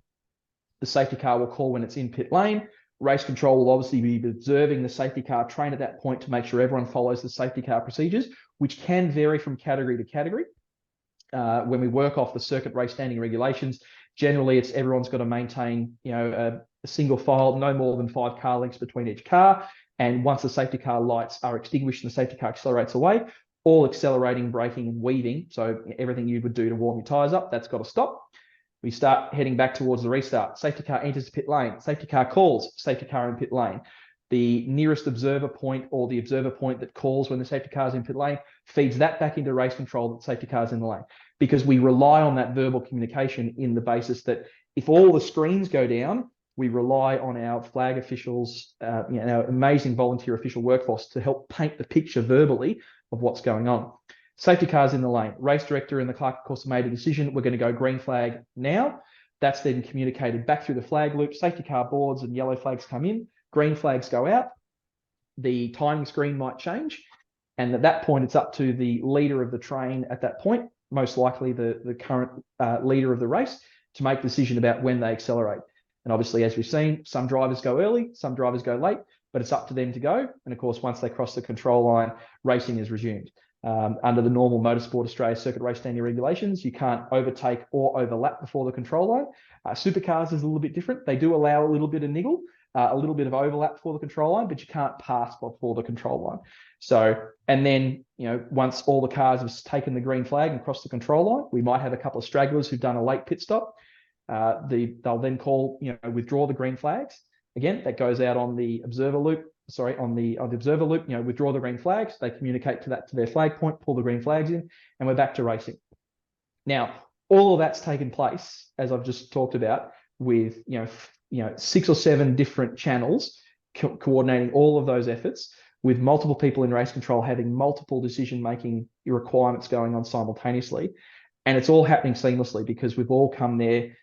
The safety car will call when it's in pit lane. Race control will obviously be observing the safety car train at that point to make sure everyone follows the safety car procedures, which can vary from category to category. When we work off the circuit race standing regulations, generally it's everyone's got to maintain, a single file, no more than 5 car lengths between each car. And once the safety car lights are extinguished and the safety car accelerates away, all accelerating, braking, and weaving, so everything you would do to warm your tyres up, that's got to stop. We start heading back towards the restart. Safety car enters pit lane. Safety car calls. Safety car in pit lane. The nearest observer point, or the observer point that calls when the safety car is in pit lane, feeds that back into race control that safety car is in the lane. Because we rely on that verbal communication in the basis that if all the screens go down, we rely on our flag officials, our amazing volunteer official workforce to help paint the picture verbally of what's going on. Safety cars in the lane. Race director and the clerk, of course, have made a decision. We're going to go green flag now. That's then communicated back through the flag loop. Safety car boards and yellow flags come in. Green flags go out. The timing screen might change. And at that point, it's up to the leader of the train at that point, most likely the current leader of the race, to make a decision about when they accelerate. And obviously, as we've seen, some drivers go early, some drivers go late, but it's up to them to go. And of course, once they cross the control line, racing is resumed. Under the normal Motorsport Australia circuit race standing regulations, you can't overtake or overlap before the control line. Supercars is a little bit different. They do allow a little bit of niggle, a little bit of overlap before the control line, but you can't pass before the control line. So, and then, once all the cars have taken the green flag and crossed the control line, we might have a couple of stragglers who've done a late pit stop. They'll then call, withdraw the green flags. Again, that goes out on the observer loop. On the observer loop, withdraw the green flags. They communicate to their flag point, pull the green flags in, and we're back to racing. Now, all of that's taken place, as I've just talked about, with 6 or 7 different channels coordinating all of those efforts, with multiple people in race control having multiple decision-making requirements going on simultaneously, and it's all happening seamlessly because we've all come there,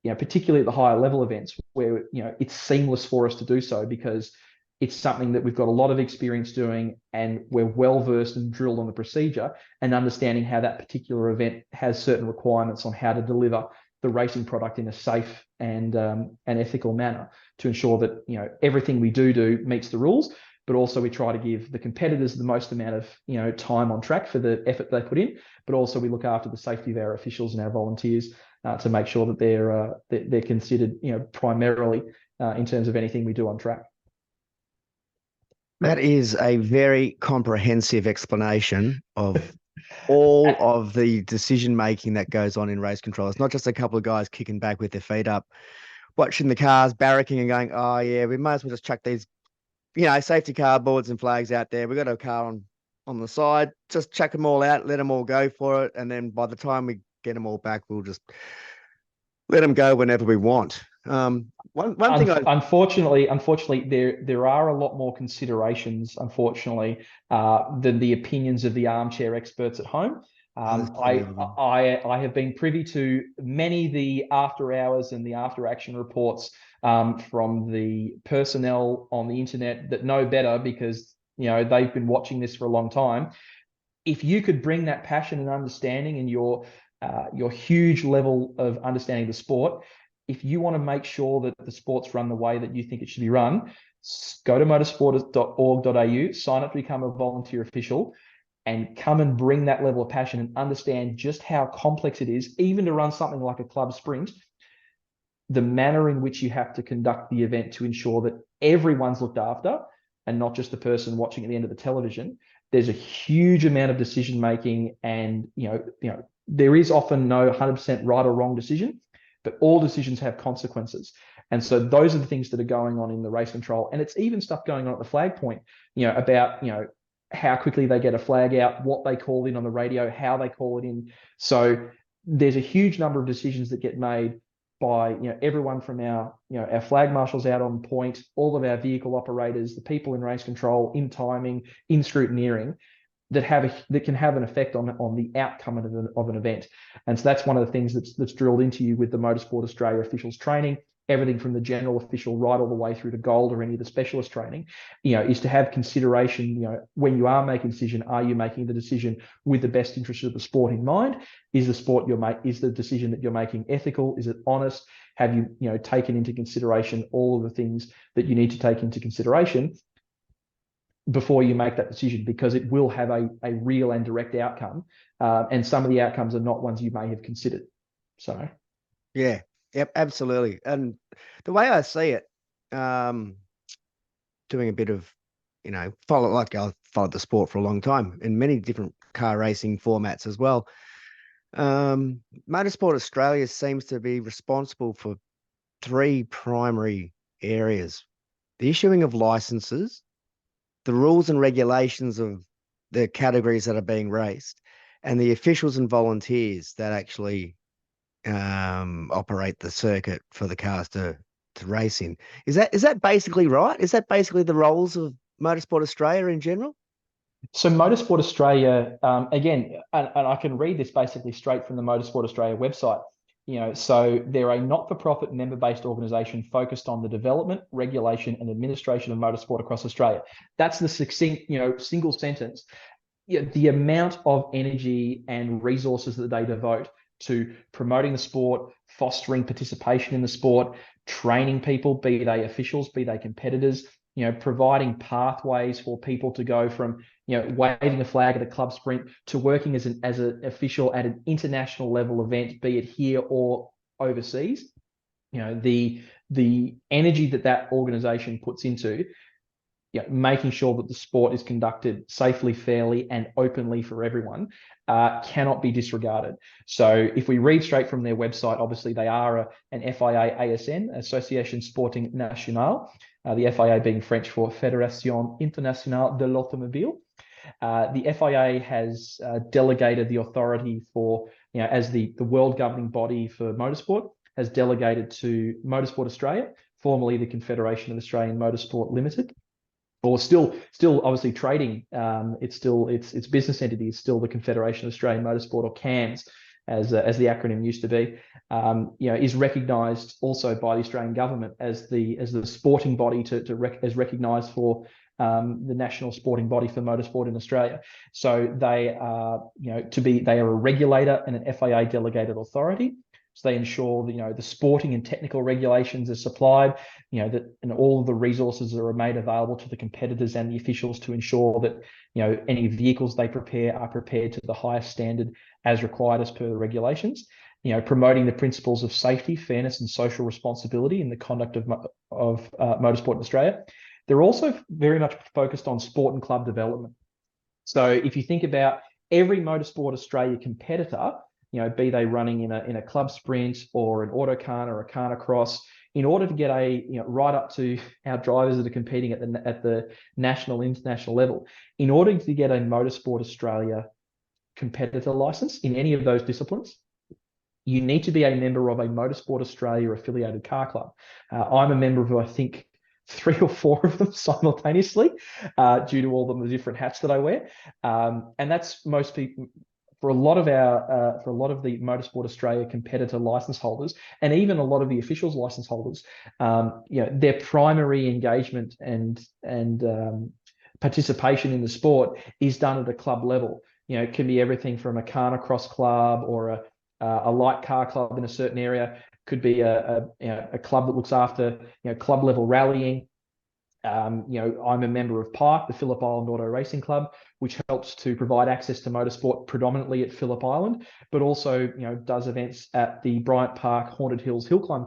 particularly at the higher level events, where it's seamless for us to do so because it's something that we've got a lot of experience doing, and we're well versed and drilled on the procedure and understanding how that particular event has certain requirements on how to deliver the racing product in a safe and an ethical manner to ensure that everything we do meets the rules, but also we try to give the competitors the most amount of time on track for the effort they put in, but also we look after the safety of our officials and our volunteers to make sure that they're considered primarily in terms of anything we do on track. That is a very comprehensive explanation of all of the decision-making that goes on in race control. It's not just a couple of guys kicking back with their feet up, watching the cars, barracking and going, oh, yeah, we might as well just chuck these, safety car boards and flags out there. We've got a car on the side. Just chuck them all out, let them all go for it. And then by the time we get them all back, we'll just let them go whenever we want. One thing unfortunately, there are a lot more considerations, unfortunately, than the opinions of the armchair experts at home. I have been privy to many of the after hours and the after action reports from the personnel on the internet that know better because they've been watching this for a long time. If you could bring that passion and understanding and your huge level of understanding the sport, if you want to make sure that the sport's run the way that you think it should be run, go to motorsport.org.au, sign up to become a volunteer official, and come and bring that level of passion and understand just how complex it is, even to run something like a club sprint, the manner in which you have to conduct the event to ensure that everyone's looked after and not just the person watching at the end of the television. There's a huge amount of decision making, and there is often no 100% right or wrong decision, but all decisions have consequences. And so those are the things that are going on in the race control. And it's even stuff going on at the flag point, about, how quickly they get a flag out, what they call in on the radio, how they call it in. So there's a huge number of decisions that get made by, everyone from our flag marshals out on point, all of our vehicle operators, the people in race control, in timing, in scrutineering, that can have an effect on the outcome of an event. And so that's one of the things that's drilled into you with the Motorsport Australia officials training, everything from the general official right all the way through to gold or any of the specialist training, is to have consideration, when you are making a decision, are you making the decision with the best interest of the sport in mind? Is the decision that you're making ethical? Is it honest? Have you, taken into consideration all of the things that you need to take into consideration before you make that decision, because it will have a real and direct outcome. And some of the outcomes are not ones you may have considered. So, yeah, yep, absolutely. And the way I see it, doing a bit of, I've followed the sport for a long time in many different car racing formats as well. Motorsport Australia seems to be responsible for 3 primary areas: the issuing of licenses, the rules and regulations of the categories that are being raced, and the officials and volunteers that actually operate the circuit for the cars to race in. Is that basically right? Is that basically the roles of Motorsport Australia in general? So Motorsport Australia, again, and I can read this basically straight from the Motorsport Australia website. So they're a not-for-profit member-based organisation focused on the development, regulation, and administration of motorsport across Australia. That's the succinct, single sentence. The amount of energy and resources that they devote to promoting the sport, fostering participation in the sport, training people, be they officials, be they competitors, providing pathways for people to go from, waving a flag at a club sprint to working as an official at an international level event, be it here or overseas. The energy that organization puts into making sure that the sport is conducted safely, fairly, and openly for everyone cannot be disregarded. So if we read straight from their website, obviously they are an FIA ASN, Association Sporting Nationale, the FIA being French for Fédération Internationale de l'Automobile. The FIA has delegated the authority for, as the world governing body for motorsport, has delegated to Motorsport Australia, formerly the Confederation of Australian Motorsport Limited, or still obviously trading. Its business entity is still the Confederation of Australian Motorsport, or CAMS, as the acronym used to be. Is recognised also by the Australian government as the sporting body as recognised for the national sporting body for motorsport in Australia. So they are they are a regulator and an FIA delegated authority. So they ensure that, the sporting and technical regulations are supplied, that and all of the resources are made available to the competitors and the officials to ensure that, any vehicles they prepare are prepared to the highest standard as required as per the regulations. Promoting the principles of safety, fairness, and social responsibility in the conduct of motorsport in Australia. They're also very much focused on sport and club development. So if you think about every Motorsport Australia competitor, be they running in a club sprint or an autocar or a carnacross, in order to get right up to our drivers that are competing at the national, international level, in order to get a Motorsport Australia competitor license in any of those disciplines, you need to be a member of a Motorsport Australia affiliated car club. I'm a member of, I think, 3 or 4 of them simultaneously, due to all the different hats that I wear. And that's most people. For a lot of the Motorsport Australia competitor license holders, and even a lot of the officials license holders, their primary engagement and participation in the sport is done at a club level. It can be everything from a carnacross club or a light car club in a certain area. Could be a club that looks after club level rallying. I'm a member of PIRE, the Phillip Island Auto Racing Club, which helps to provide access to motorsport predominantly at Phillip Island, but also does events at the Bryant Park Haunted Hills Hill Climb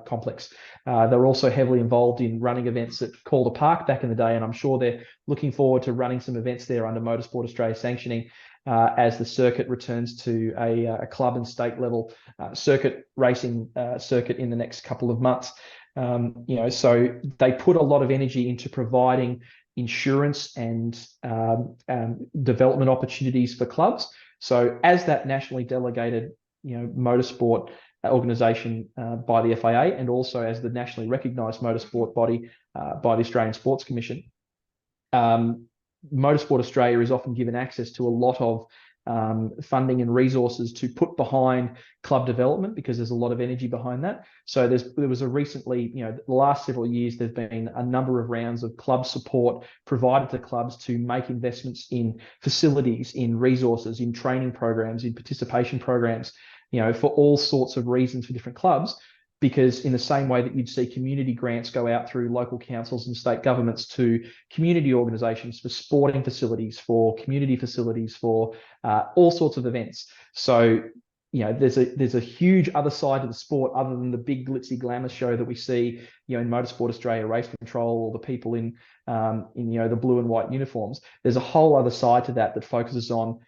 complex. They're also heavily involved in running events at Calder Park back in the day, and I'm sure they're looking forward to running some events there under Motorsport Australia sanctioning as the circuit returns to a club and state level circuit racing circuit in the next couple of months. So they put a lot of energy into providing insurance and development opportunities for clubs. So as that nationally delegated, motorsport organisation by the FIA, and also as the nationally recognised motorsport body by the Australian Sports Commission, Motorsport Australia is often given access to a lot of funding and resources to put behind club development, because there's a lot of energy behind that. So there was a recently, the last several years, there've been a number of rounds of club support provided to clubs to make investments in facilities, in resources, in training programs, in participation programs, for all sorts of reasons for different clubs. Because in the same way that you'd see community grants go out through local councils and state governments to community organisations for sporting facilities, for community facilities, for all sorts of events. So, there's a huge other side to the sport other than the big glitzy glamour show that we see, in Motorsport Australia Race Control, or the people in the blue and white uniforms. There's a whole other side to that focuses on,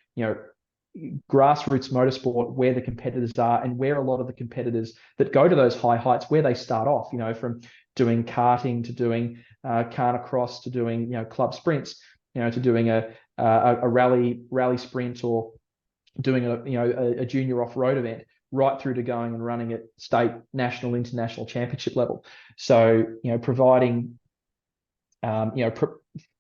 grassroots motorsport, where the competitors are, and where a lot of the competitors that go to those high heights, where they start off, from doing karting to doing carnacross to doing club sprints, to doing a rally sprint, or doing a junior off-road event, right through to going and running at state, national, international championship level. So providing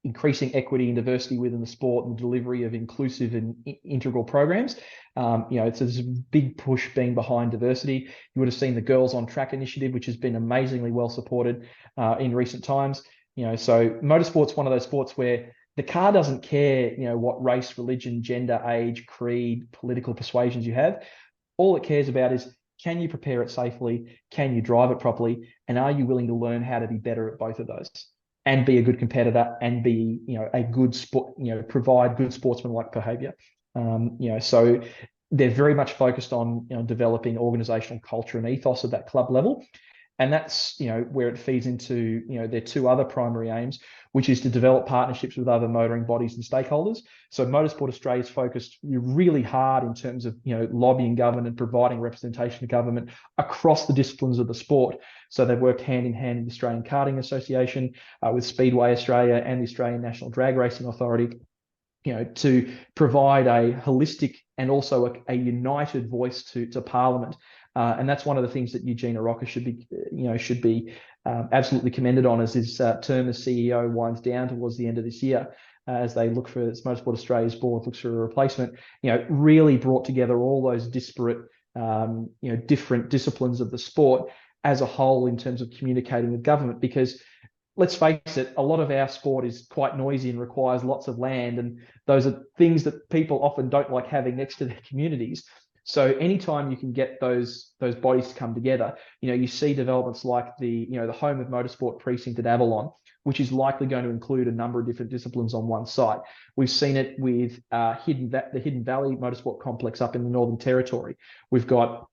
increasing equity and diversity within the sport, and the delivery of inclusive and integral programs. It's a big push being behind diversity. You would have seen the Girls on Track initiative, which has been amazingly well supported in recent times. So motorsport's one of those sports where the car doesn't care, what race, religion, gender, age, creed, political persuasions you have. All it cares about is, can you prepare it safely? Can you drive it properly? And are you willing to learn how to be better at both of those? and be a good competitor and be, a good sport, provide good sportsmanlike behavior. So they're very much focused on, developing organizational culture and ethos at that club level. And that's, where it feeds into, their two other primary aims, which is to develop partnerships with other motoring bodies and stakeholders. So Motorsport Australia is focused really hard in terms of, lobbying government and providing representation to government across the disciplines of the sport. So they've worked hand in hand with the Australian Karting Association, with Speedway Australia and the Australian National Drag Racing Authority, to provide a holistic and also a united voice to Parliament. And that's one of the things that Eugene Arocka should be absolutely commended on as his term as CEO winds down towards the end of this year, as they look for Motorsport Australia's board looks for a replacement. Really brought together all those disparate, different disciplines of the sport as a whole in terms of communicating with government, because let's face it, a lot of our sport is quite noisy and requires lots of land, and those are things that people often don't like having next to their communities. So anytime you can get those bodies to come together, you see developments like the home of motorsport precinct at Avalon, which is likely going to include a number of different disciplines on one site. We've seen it with the Hidden Valley Motorsport Complex up in the Northern Territory. We've got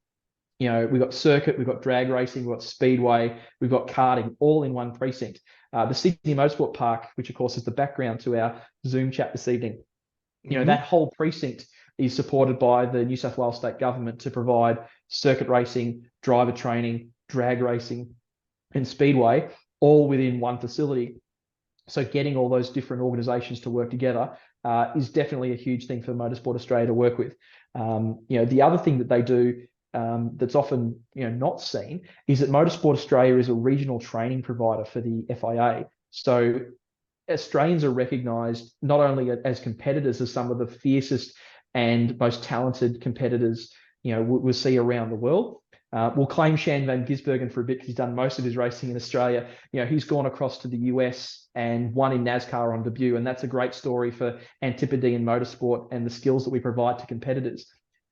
circuit, we've got drag racing, we've got speedway, we've got karting, all in one precinct. The Sydney Motorsport Park, which of course is the background to our Zoom chat this evening, that whole precinct is supported by the New South Wales state government to provide circuit racing, driver training, drag racing, and speedway, all within one facility. So getting all those different organisations to work together is definitely a huge thing for Motorsport Australia to work with. The other thing that they do that's often not seen is that Motorsport Australia is a regional training provider for the FIA. So Australians are recognised not only as competitors as some of the fiercest and most talented competitors we'll see around the world. We'll claim Shan Van Gisbergen for a bit because he's done most of his racing in Australia. He's gone across to the US and won in NASCAR on debut, and that's a great story for Antipodean motorsport and the skills that we provide to competitors.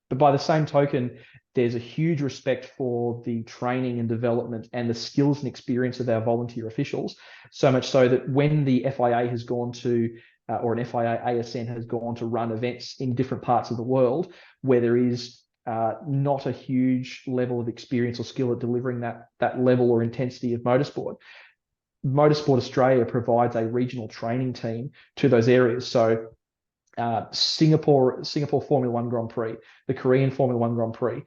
But by the same token, there's a huge respect for the training and development and the skills and experience of our volunteer officials, so much so that when the FIA has gone to, or an FIA ASN has gone to run events in different parts of the world where there is not a huge level of experience or skill at delivering that level or intensity of motorsport, Motorsport Australia provides a regional training team to those areas. So Singapore Formula One Grand Prix, the Korean Formula One Grand Prix.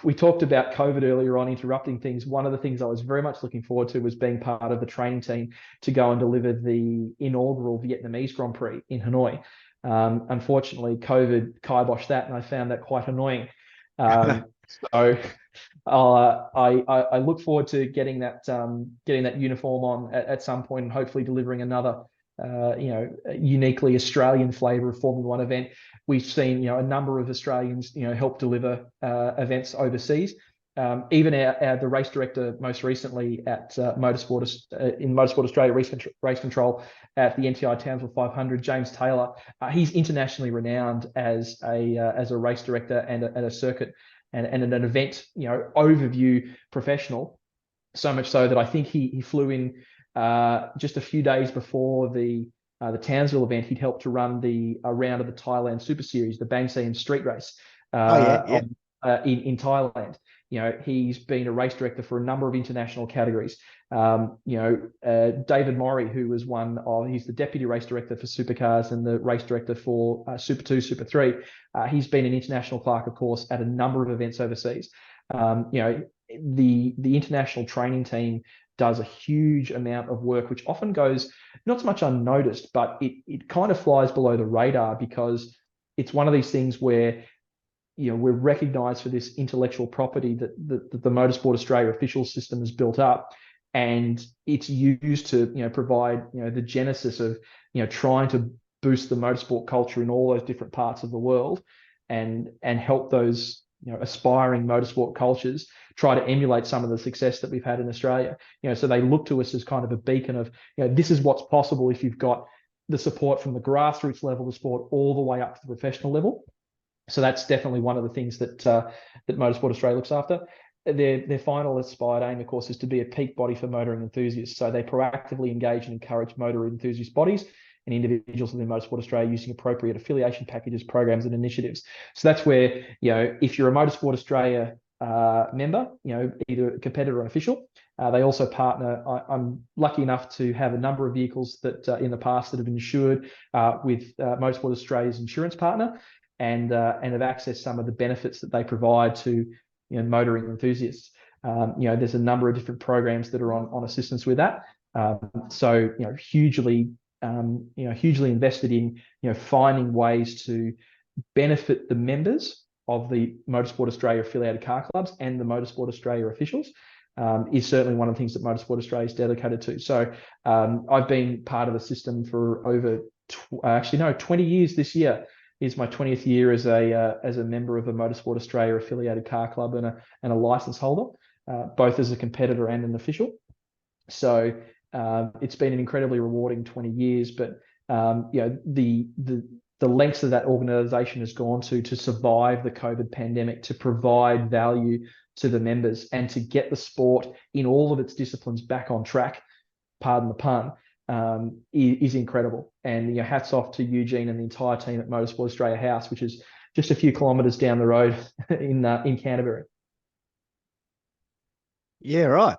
We talked about COVID earlier on, interrupting things. One of the things I was very much looking forward to was being part of the training team to go and deliver the inaugural Vietnamese Grand Prix in Hanoi. Unfortunately, COVID kiboshed that, and I found that quite annoying. So I look forward to getting that uniform on at some point, and hopefully delivering another uniquely Australian flavour of Formula One event. We've seen a number of Australians help deliver events overseas. Even the race director most recently at Motorsport in Motorsport Australia race control at the NTI Townsville 500, James Taylor, he's internationally renowned as a race director and a circuit and an event overview professional. So much so that I think he flew in just a few days before the Townsville event. He'd helped to run a round of the Thailand Super Series, the Bang Siem Street Race in Thailand. He's been a race director for a number of international categories. David Morey, who was he's the deputy race director for supercars and the race director for Super 2, Super 3. He's been an international clerk, of course, at a number of events overseas. The international training team does a huge amount of work, which often goes not so much unnoticed, but it kind of flies below the radar, because it's one of these things where we're recognised for this intellectual property that the Motorsport Australia official system has built up, and it's used to provide the genesis of trying to boost the motorsport culture in all those different parts of the world, and help those aspiring motorsport cultures try to emulate some of the success that we've had in Australia. So they look to us as kind of a beacon of this is what's possible if you've got the support from the grassroots level of sport all the way up to the professional level. So that's definitely one of the things that Motorsport Australia looks after. their final aspired aim, of course, is to be a peak body for motoring enthusiasts. So they proactively engage and encourage motor enthusiast bodies and individuals within Motorsport Australia using appropriate affiliation packages, programs, and initiatives. So that's where, if you're a Motorsport Australia member, either a competitor or an official, they also partner. I'm lucky enough to have a number of vehicles that in the past that have been insured with Motorsport Australia's insurance partner, and have accessed some of the benefits that they provide to motoring enthusiasts. There's a number of different programs that are on assistance with that. So hugely invested in finding ways to benefit the members of the Motorsport Australia affiliated car clubs and the Motorsport Australia officials. Is certainly one of the things that Motorsport Australia is dedicated to. So I've been part of the system for over 20 years. This year is my 20th year as a member of a Motorsport Australia affiliated car club and a license holder, both as a competitor and an official. So it's been an incredibly rewarding 20 years. But the lengths that organisation has gone to survive the COVID pandemic, to provide value to the members and to get the sport in all of its disciplines back on track, pardon the pun, is incredible. And hats off to Eugene and the entire team at Motorsport Australia House, which is just a few kilometres down the road in Canterbury. Yeah, right.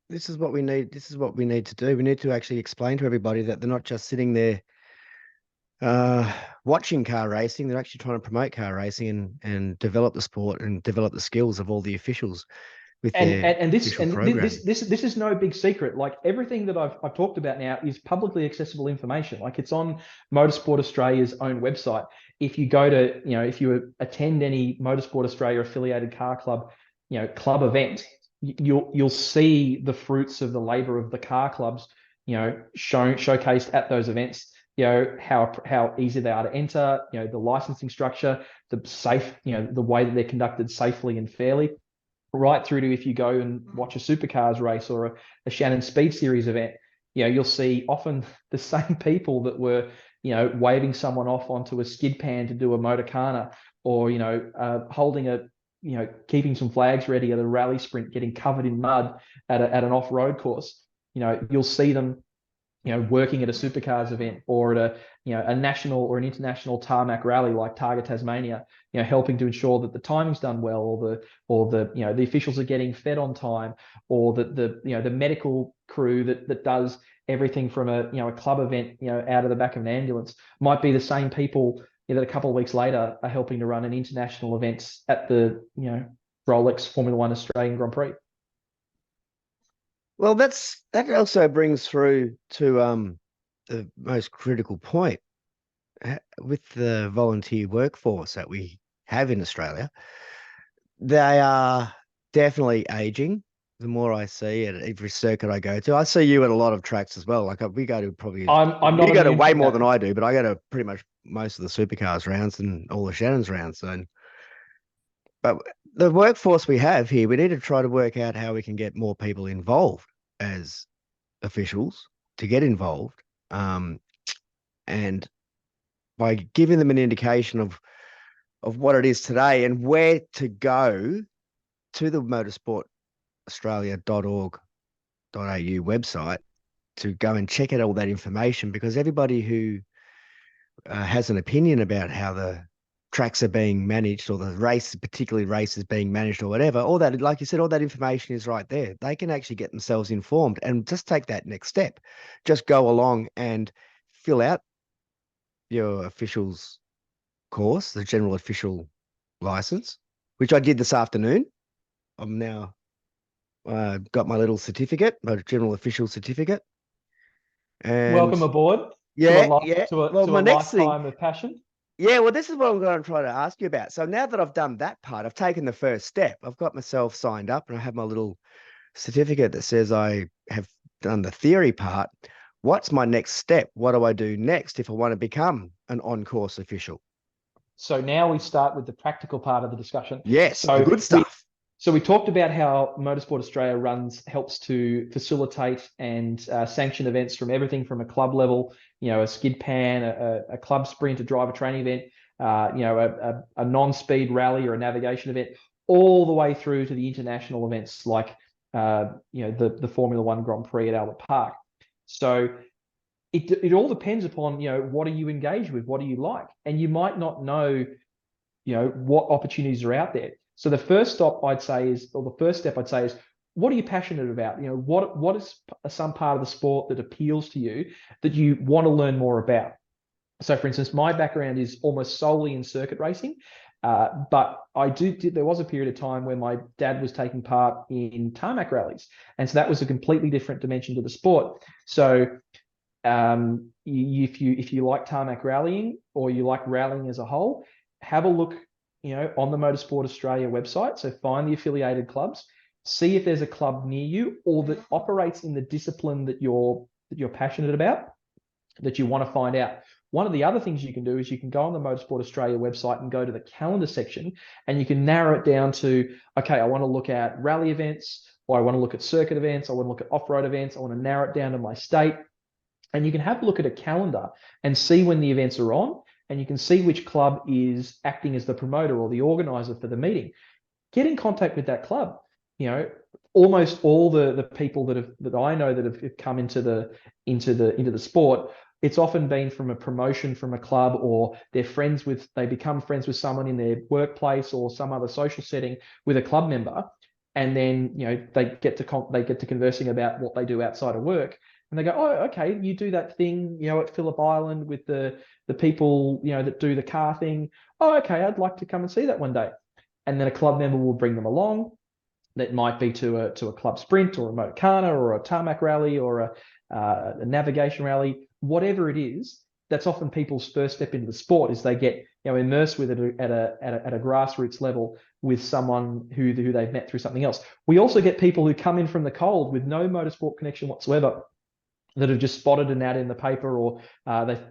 This is what we need. This is what we need to do. We need to actually explain to everybody that they're not just sitting there watching car racing. They're actually trying to promote car racing and develop the sport and develop the skills of all the officials with this program. This is no big secret. Like, everything that I've talked about now is publicly accessible information. Like, it's on Motorsport Australia's own website. If you go to, if you attend any Motorsport Australia affiliated car club, club event, you'll see the fruits of the labour of the car clubs, showcased at those events. How easy they are to enter, the licensing structure, the safe, the way that they're conducted safely and fairly, right through to if you go and watch a supercars race or a Shannon Speed Series event, you'll see often the same people that were, waving someone off onto a skid pan to do a motorcana, or, holding keeping some flags ready at a rally sprint, getting covered in mud at an off-road course. You'll see them working at a supercars event, or at a national or an international tarmac rally like Targa Tasmania, helping to ensure that the timing's done well, or the officials are getting fed on time, or that the medical crew that does everything from a club event, out of the back of an ambulance, might be the same people that a couple of weeks later are helping to run an international event at the Rolex Formula One Australian Grand Prix. Well, that also brings through to the most critical point with the volunteer workforce that we have in Australia. They are definitely aging. The more I see at every circuit I go to, I see you at a lot of tracks as well. Like, we go to probably, I'm not you go to way more that. than I do, but I go to pretty much most of the supercars rounds and all the Shannon's rounds. But the workforce we have here, we need to try to work out how we can get more people involved as officials to get involved. And by giving them an indication of what it is today and where to go, to the motorsportaustralia.org.au website to go and check out all that information, because everybody who has an opinion about how the tracks are being managed, or the race, particularly races being managed, or whatever, all that, like you said, all that information is right there. They can actually get themselves informed and just take that next step. Just go along and fill out your official's course, the general official license, which I did this afternoon. I'm now got my little certificate, my general official certificate. And welcome aboard. Yeah, to a my next lifetime of passion. Yeah, well, this is what I'm going to try to ask you about. So now that I've done that part, I've taken the first step. I've got myself signed up and I have my little certificate that says I have done the theory part. What's my next step? What do I do next if I want to become an on-course official? So now we start with the practical part of the discussion. Yes, so the good stuff. We talked about how Motorsport Australia helps to facilitate and sanction events from everything from a club level, a skid pan, a club sprint, a driver training event, a non-speed rally or a navigation event, all the way through to the international events like the Formula One Grand Prix at Albert Park. So it all depends upon, what are you engaged with, what do you like, and you might not know, what opportunities are out there. So the first step I'd say is, what are you passionate about? What is some part of the sport that appeals to you that you want to learn more about? So, for instance, my background is almost solely in circuit racing, but there was a period of time where my dad was taking part in tarmac rallies, and so that was a completely different dimension to the sport. So, if you like tarmac rallying or you like rallying as a whole, have a look, on the Motorsport Australia website. So find the affiliated clubs, see if there's a club near you or that operates in the discipline that you're passionate about, that you want to find out. One of the other things you can do is you can go on the Motorsport Australia website and go to the calendar section, and you can narrow it down to, okay, I want to look at rally events, or I want to look at circuit events, I want to look at off-road events, I want to narrow it down to my state. And you can have a look at a calendar and see when the events are on, and you can see which club is acting as the promoter or the organizer for the meeting. Get in contact with that club. Almost all the people that I know that have come into the sport, it's often been from a promotion from a club, or they become friends with someone in their workplace or some other social setting with a club member, and then they get to conversing about what they do outside of work. And they go, oh, okay, you do that thing, at Phillip Island with the people, that do the car thing. Oh, okay, I'd like to come and see that one day. And then a club member will bring them along. That might be to a club sprint or a Motocana or a tarmac rally or a navigation rally, whatever it is. That's often people's first step into the sport, is they get immersed with it at a grassroots level with someone who they've met through something else. We also get people who come in from the cold with no motorsport connection whatsoever, that have just spotted an ad in the paper, or they've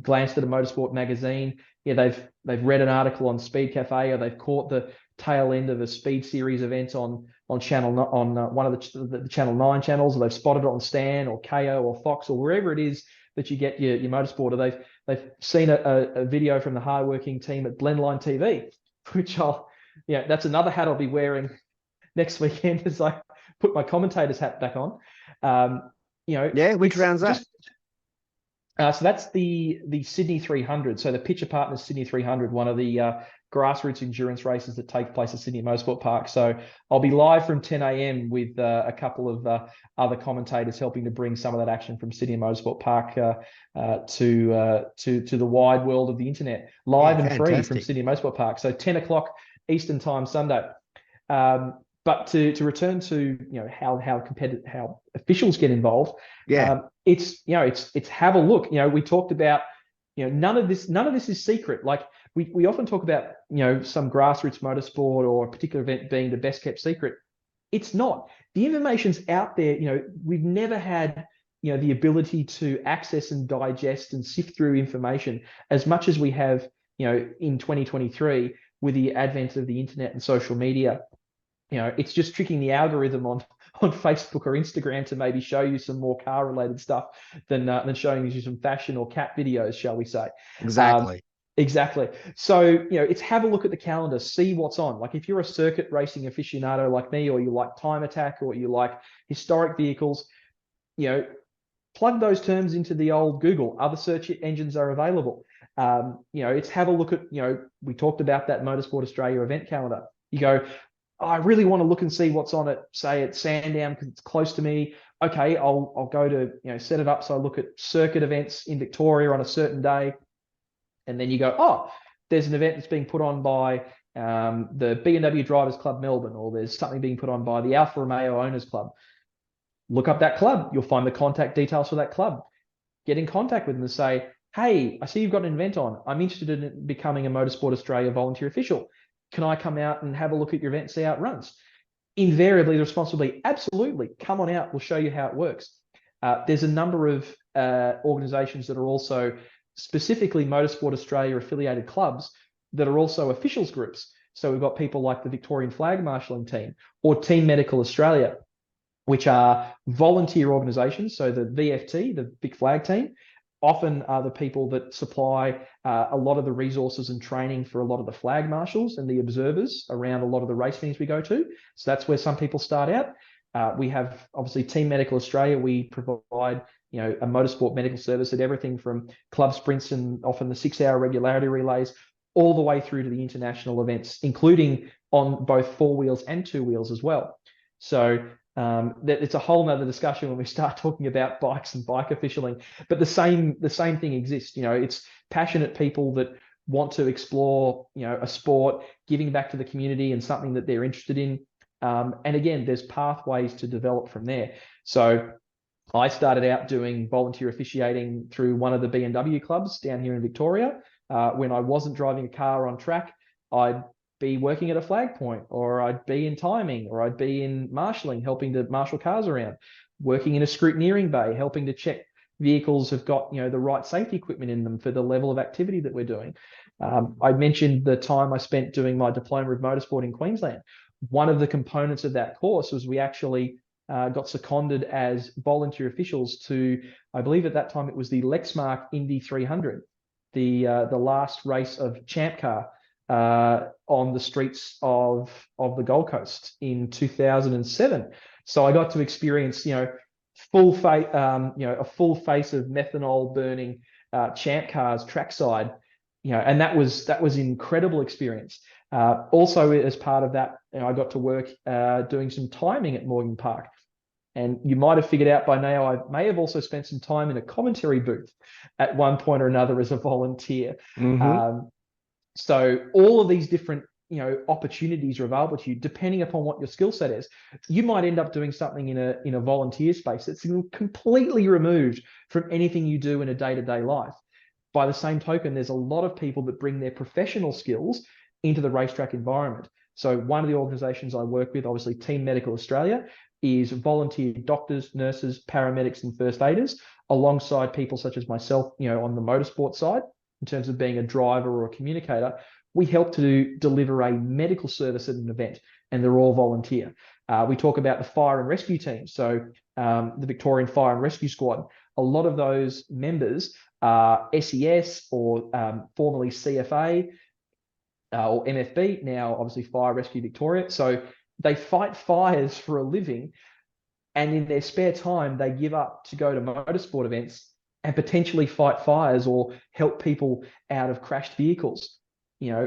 glanced at a motorsport magazine. They've read an article on Speed Cafe, or they've caught the tail end of a Speed Series event on channel on one of the Channel 9 channels, or they've spotted it on Stan or KO or Fox or wherever it is that you get your motorsport, or they've seen a video from the hardworking team at Blendline TV, which that's another hat I'll be wearing next weekend as I put my commentator's hat back on. Which round's that? So that's the Sydney 300. So the Pitcher Partners Sydney 300, one of the grassroots endurance races that take place at Sydney Motorsport Park. So I'll be live from 10 a.m. with a couple of other commentators helping to bring some of that action from Sydney Motorsport Park to the wide world of the internet, live and free from Sydney Motorsport Park. So 10 o'clock Eastern Time Sunday. But to return to how officials get involved, it's have a look. We talked about none of this is secret. Like we often talk about some grassroots motorsport or a particular event being the best kept secret. It's not. The information's out there. We've never had the ability to access and digest and sift through information as much as we have in 2023 with the advent of the internet and social media. It's just tricking the algorithm on Facebook or Instagram to maybe show you some more car related stuff than showing you some fashion or cat videos, shall we say. Exactly. So, it's have a look at the calendar, see what's on. Like if you're a circuit racing aficionado like me, or you like time attack, or you like historic vehicles, plug those terms into the old Google. Other search engines are available. It's have a look at, we talked about that Motorsport Australia event calendar. You go, I really want to look and see what's on it, say at Sandown, because it's close to me. Okay, I'll go to, set it up so I look at circuit events in Victoria on a certain day. And then you go, oh, there's an event that's being put on by the B&W Drivers Club Melbourne, or there's something being put on by the Alfa Romeo Owners Club. Look up that club. You'll find the contact details for that club. Get in contact with them and say, hey, I see you've got an event on. I'm interested in becoming a Motorsport Australia volunteer official. Can I come out and have a look at your event and see how it runs? Invariably, the response will be, absolutely, come on out. We'll show you how it works. There's a number of organisations that are also specifically Motorsport Australia affiliated clubs that are also officials groups. So we've got people like the Victorian Flag Marshalling Team or Team Medical Australia, which are volunteer organisations. So the VFT, the Big Flag Team, often are the people that supply a lot of the resources and training for a lot of the flag marshals and the observers around a lot of the race meetings we go to. So that's where some people start out. We have obviously Team Medical Australia. We provide a motorsport medical service at everything from club sprints and often the 6-hour regularity relays, all the way through to the international events, including on both 4 wheels and 2 wheels as well. So it's a whole nother discussion when we start talking about bikes and bike officialing, but the same thing exists. It's passionate people that want to explore a sport, giving back to the community and something that they're interested in. And again, there's pathways to develop from there. So I started out doing volunteer officiating through one of the B&W clubs down here in Victoria. When I wasn't driving a car on track, I'd be working at a flag point, or I'd be in timing, or I'd be in marshalling, helping to marshal cars around, working in a scrutineering bay, helping to check vehicles have got the right safety equipment in them for the level of activity that we're doing. I mentioned the time I spent doing my diploma of motorsport in Queensland. One of the components of that course was we actually got seconded as volunteer officials to, I believe at that time it was the Lexmark Indy 300, the last race of Champ Car on the streets of the Gold Coast in 2007. So I got to experience, a full face of methanol burning Champ Cars trackside, and that was an incredible experience. Also, as part of that, I got to work doing some timing at Morgan Park. And you might have figured out by now, I may have also spent some time in a commentary booth at one point or another as a volunteer. Mm-hmm. So all of these different, opportunities are available to you depending upon what your skill set is. You might end up doing something in a volunteer space that's completely removed from anything you do in a day-to-day life. By the same token, there's a lot of people that bring their professional skills into the racetrack environment. So one of the organizations I work with, obviously Team Medical Australia, is volunteer doctors, nurses, paramedics, and first aiders, alongside people such as myself, on the motorsport side, in terms of being a driver or a communicator. We help to deliver a medical service at an event, and they're all volunteer. We talk about the fire and rescue team. So the Victorian Fire and Rescue Squad, a lot of those members are SES or formerly CFA or MFB, now obviously Fire Rescue Victoria. So they fight fires for a living, and in their spare time, they give up to go to motorsport events and potentially fight fires or help people out of crashed vehicles.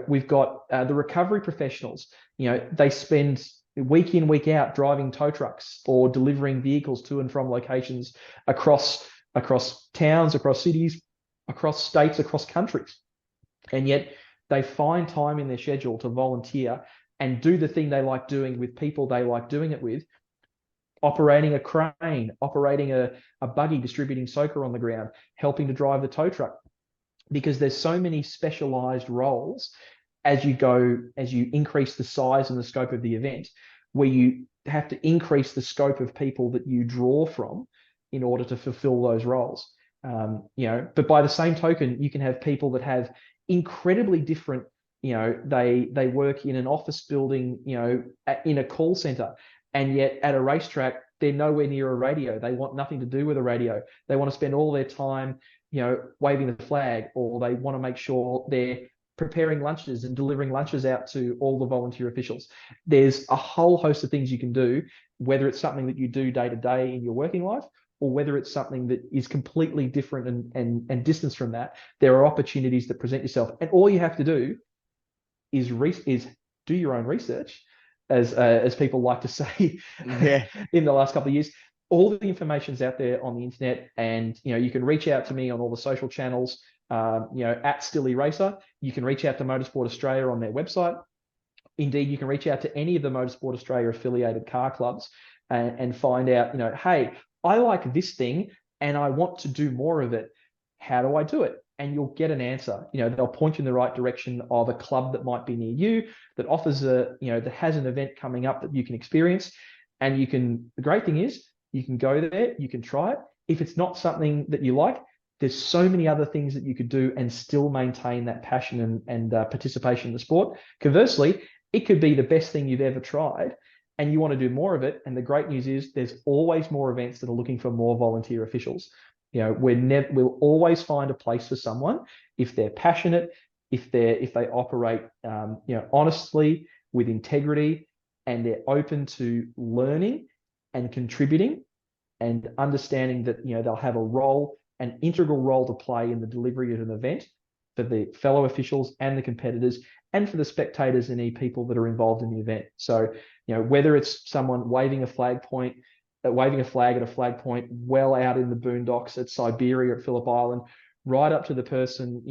We've got the recovery professionals. They spend week in, week out driving tow trucks or delivering vehicles to and from locations across towns, across cities, across states, across countries. And yet they find time in their schedule to volunteer and do the thing they like doing with people they like doing it with, operating a crane, operating a buggy, distributing soaker on the ground, helping to drive the tow truck. Because there's so many specialized roles as you increase the size and the scope of the event, where you have to increase the scope of people that you draw from in order to fulfill those roles. But by the same token, you can have people that have incredibly different, they work in an office building, in a call center, and yet at a racetrack, they're nowhere near a radio. They want nothing to do with a radio. They want to spend all their time, waving the flag, or they want to make sure they're preparing lunches and delivering lunches out to all the volunteer officials. There's a whole host of things you can do, whether it's something that you do day to day in your working life, or whether it's something that is completely different and distanced from that. There are opportunities that present yourself, and all you have to do is do your own research, as people like to say. Yeah. In the last couple of years. All the information's out there on the internet, and you can reach out to me on all the social channels, at Stilly Racer. You can reach out to Motorsport Australia on their website. Indeed, you can reach out to any of the Motorsport Australia affiliated car clubs and find out, hey, I like this thing and I want to do more of it. How do I do it? And you'll get an answer. They'll point you in the right direction of a club that might be near you, that offers that has an event coming up that you can experience. And the great thing is, you can go there, you can try it. If it's not something that you like, there's so many other things that you could do and still maintain that passion and participation in the sport. Conversely, it could be the best thing you've ever tried and you want to do more of it. And the great news is there's always more events that are looking for more volunteer officials. we'll always find a place for someone if they're passionate, if they operate honestly, with integrity, and they're open to learning and contributing and understanding that they'll have an integral role to play in the delivery of an event for the fellow officials and the competitors and for the spectators and any people that are involved in the event. So, whether it's someone waving a flag at a flag point well out in the boondocks at Siberia, at Phillip Island, right up to the person,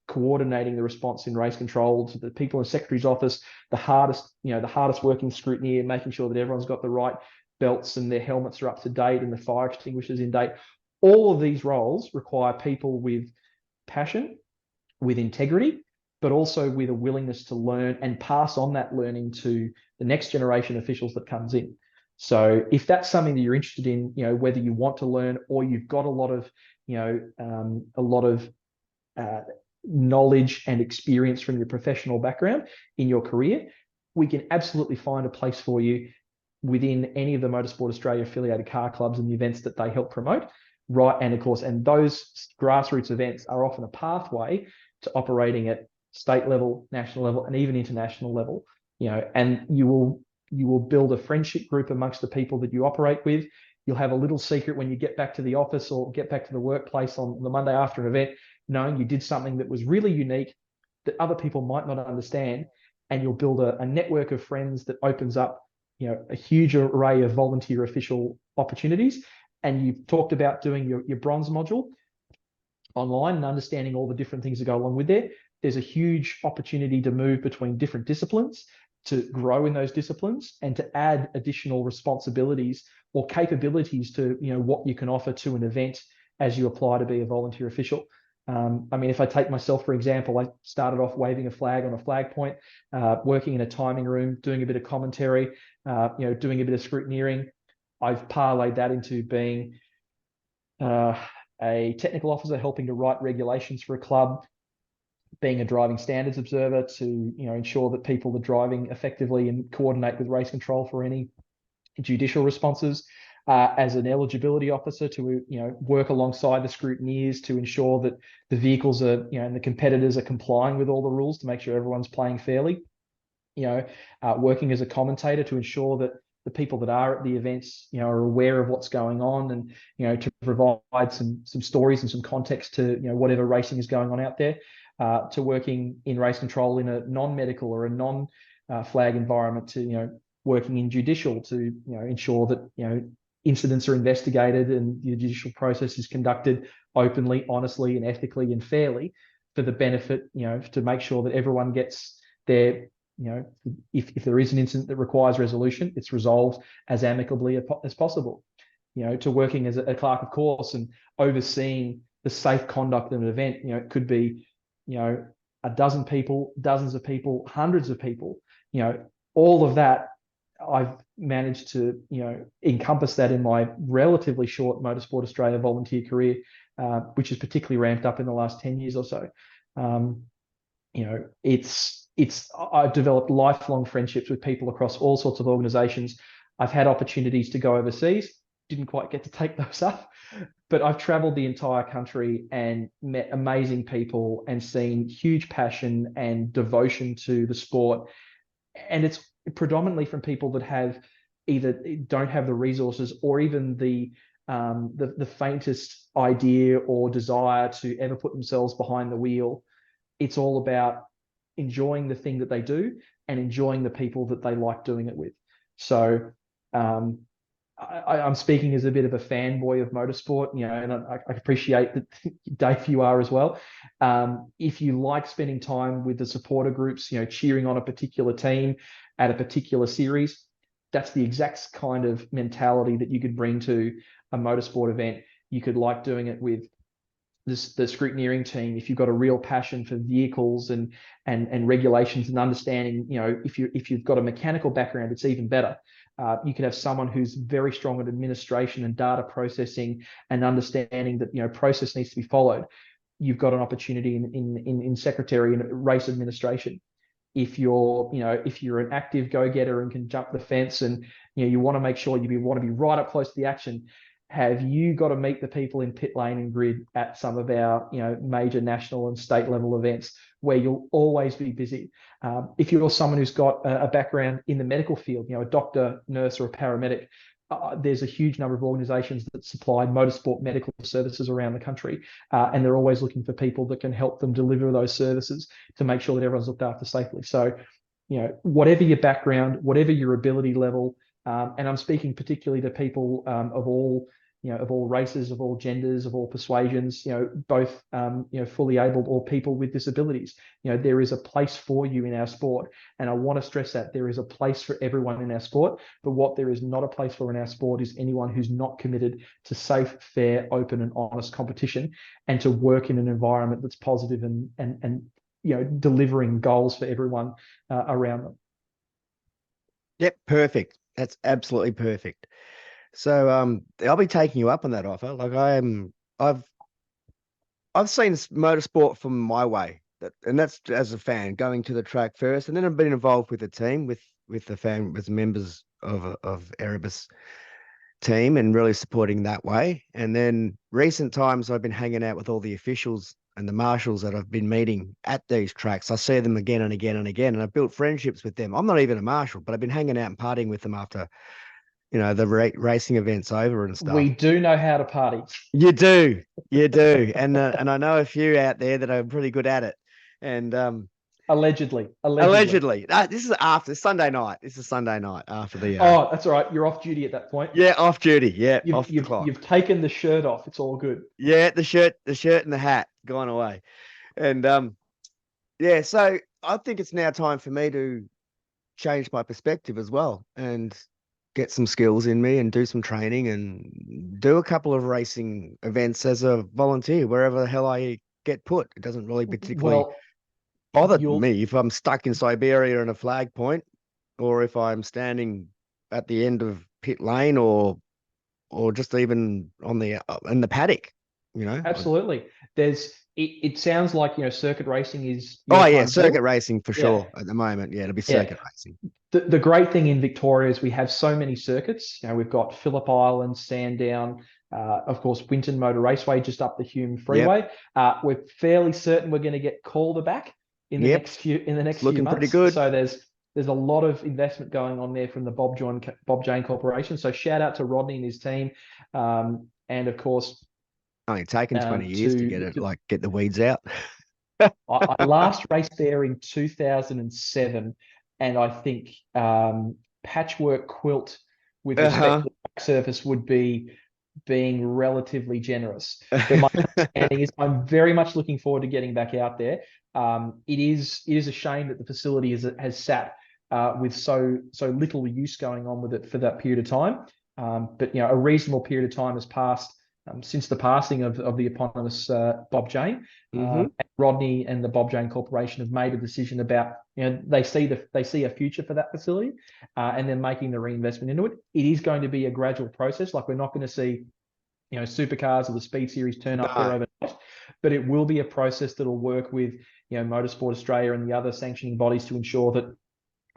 coordinating the response in race control, to the people in the secretary's office, the hardest working scrutineer, making sure that everyone's got the right belts and their helmets are up to date and the fire extinguishers in date. All of these roles require people with passion, with integrity, but also with a willingness to learn and pass on that learning to the next generation of officials that comes in. So if that's something that you're interested in, whether you want to learn or you've got a lot of knowledge and experience from your professional background in your career, we can absolutely find a place for you within any of the Motorsport Australia affiliated car clubs and the events that they help promote. Right. And of course, and those grassroots events are often a pathway to operating at state level, national level, and even international level. And you will build a friendship group amongst the people that you operate with. You'll have a little secret when you get back to the office or get back to the workplace on the Monday after an event, knowing you did something that was really unique that other people might not understand. And you'll build a network of friends that opens up, a huge array of volunteer official opportunities. And you've talked about doing your bronze module online and understanding all the different things that go along with there. There's a huge opportunity to move between different disciplines, to grow in those disciplines, and to add additional responsibilities or capabilities to what you can offer to an event as you apply to be a volunteer official. If I take myself, for example, I started off waving a flag on a flag point, working in a timing room, doing a bit of commentary, doing a bit of scrutineering. I've parlayed that into being a technical officer, helping to write regulations for a club, being a driving standards observer to ensure that people are driving effectively and coordinate with race control for any judicial responses, as an eligibility officer to work alongside the scrutineers to ensure that the vehicles are and the competitors are complying with all the rules to make sure everyone's playing fairly. Working as a commentator to ensure that the people that are at the events are aware of what's going on, and to provide some stories and some context to whatever racing is going on out there, to working in race control in a non-medical or a non-flag environment, to working in judicial to ensure that incidents are investigated and the judicial process is conducted openly, honestly, and ethically and fairly for the benefit, to make sure that everyone gets their if there is an incident that requires resolution, it's resolved as amicably as possible. To working as a clerk of course and overseeing the safe conduct of an event. It could be a dozen people, dozens of people, hundreds of people. All of that I've managed to encompass that in my relatively short Motorsport Australia volunteer career, which is particularly ramped up in the last 10 years or so. I've developed lifelong friendships with people across all sorts of organizations. I've had opportunities to go overseas, didn't quite get to take those up, but I've traveled the entire country and met amazing people and seen huge passion and devotion to the sport. And it's predominantly from people that have either don't have the resources or even the faintest idea or desire to ever put themselves behind the wheel. It's all about enjoying the thing that they do and enjoying the people that they like doing it with. So I'm speaking as a bit of a fanboy of motorsport, and I appreciate that, Dave, you are as well. If you like spending time with the supporter groups, cheering on a particular team at a particular series, that's the exact kind of mentality that you could bring to a motorsport event. You could like doing it with the scrutineering team if you've got a real passion for vehicles and regulations and understanding. If you've got a mechanical background, it's even better. You could have someone who's very strong at administration and data processing and understanding that process needs to be followed. You've got an opportunity in secretary and race administration. If you're an active go-getter and can jump the fence and you want to make sure you want to be right up close to the action, have you got to meet the people in pit lane and grid at some of our, major national and state level events where you'll always be busy. If you're someone who's got a background in the medical field, a doctor, nurse, or a paramedic, there's a huge number of organisations that supply motorsport medical services around the country, and they're always looking for people that can help them deliver those services to make sure that everyone's looked after safely. So, whatever your background, whatever your ability level, and I'm speaking particularly to people of all races, of all genders, of all persuasions, both fully abled or people with disabilities. There is a place for you in our sport, and I want to stress that there is a place for everyone in our sport. But what there is not a place for in our sport is anyone who's not committed to safe, fair, open, and honest competition, and to work in an environment that's positive and delivering goals for everyone around them. Yep, perfect. That's absolutely perfect. So I'll be taking you up on that offer. Like I've seen motorsport from my way, and that's as a fan going to the track first, and then I've been involved with the team with with members of Erebus team and really supporting that way. And then recent times I've been hanging out with all the officials and the marshals that I've been meeting at these tracks. I see them again and again and again, and I've built friendships with them. I'm not even a marshal, but I've been hanging out and partying with them after the racing events over and We stuff. do know how to party. You do, and I know a few out there that are pretty good at it. And Allegedly. this is after Sunday night. This is Sunday night after the. Oh, that's all right. You're off duty at that point. Yeah, off duty. Yeah, off the You've clock. you've taken the shirt off. It's all good. Yeah, the shirt and the hat gone away, and yeah. So I think it's now time for me to change my perspective as well and get some skills in me and do some training and do a couple of racing events as a volunteer wherever the hell I get put. It doesn't really particularly bother me if I'm stuck in Siberia in a flag point, or if I'm standing at the end of pit lane, or just even on the in the paddock. Absolutely. It sounds like circuit racing is Oh yeah, circuit racing for sure at the moment. Yeah, it'll be Yeah. circuit racing. The great thing in Victoria is we have so many circuits. We've got Phillip Island, Sandown, of course, Winton Motor Raceway just up the Hume Freeway. We're fairly certain we're going to get Calder back in the next few months. Looking pretty good. So there's a lot of investment going on there from the Bob Jane Corporation. So shout out to Rodney and his team, and of course. Only taken 20 years to get it, get the weeds out. I last raced there in 2007, and I think patchwork quilt with respect to the track surface would be being relatively generous. But my understanding is I'm very much looking forward to getting back out there. It is a shame that the facility has sat with so little use going on with it for that period of time. But a reasonable period of time has passed since the passing of the eponymous Bob Jane. And Rodney and the Bob Jane Corporation have made a decision about, they see a future for that facility, and they're making the reinvestment into it. It is going to be a gradual process. Like, we're not going to see, supercars or the Speed Series turn up there overnight, but it will be a process that'll work with, Motorsport Australia and the other sanctioning bodies to ensure that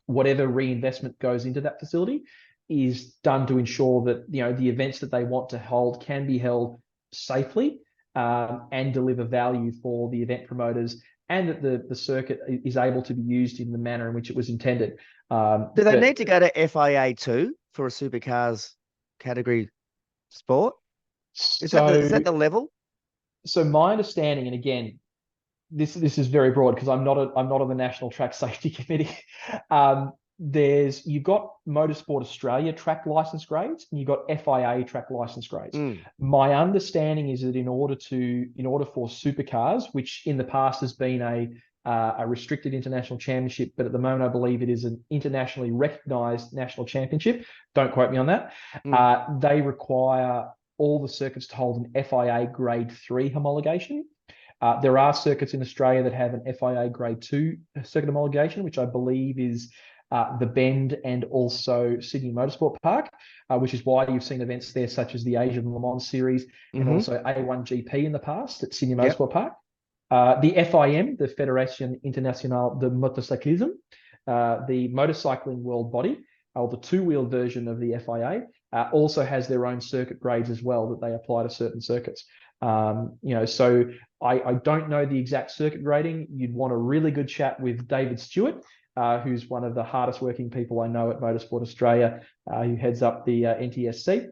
whatever reinvestment goes into that facility is done to ensure that the events that they want to hold can be held safely, and deliver value for the event promoters, and that the circuit is able to be used in the manner in which it was intended. Do they need to go to FIA 2 for a supercars category sport? Is that the level? So my understanding, and again, this is very broad because I'm not on the National Track Safety Committee. You've got Motorsport Australia track license grades, and you've got FIA track license grades. My understanding is that in order for supercars, which in the past has been a restricted international championship, but at the moment I believe it is an internationally recognised national championship. Don't quote me on that. They require all the circuits to hold an FIA Grade 3 homologation. There are circuits in Australia that have an FIA Grade 2 circuit homologation, which I believe is the Bend and also Sydney Motorsport Park, which is why you've seen events there such as the Asian Le Mans Series and also A1GP in the past at Sydney Motorsport Park. The FIM, the Fédération Internationale de Motocyclisme, the motorcycling world body, or the two-wheel version of the FIA, also has their own circuit grades as well that they apply to certain circuits. So I don't know the exact circuit grading. You'd want a really good chat with David Stewart, who's one of the hardest working people I know at Motorsport Australia, who heads up the NTSC.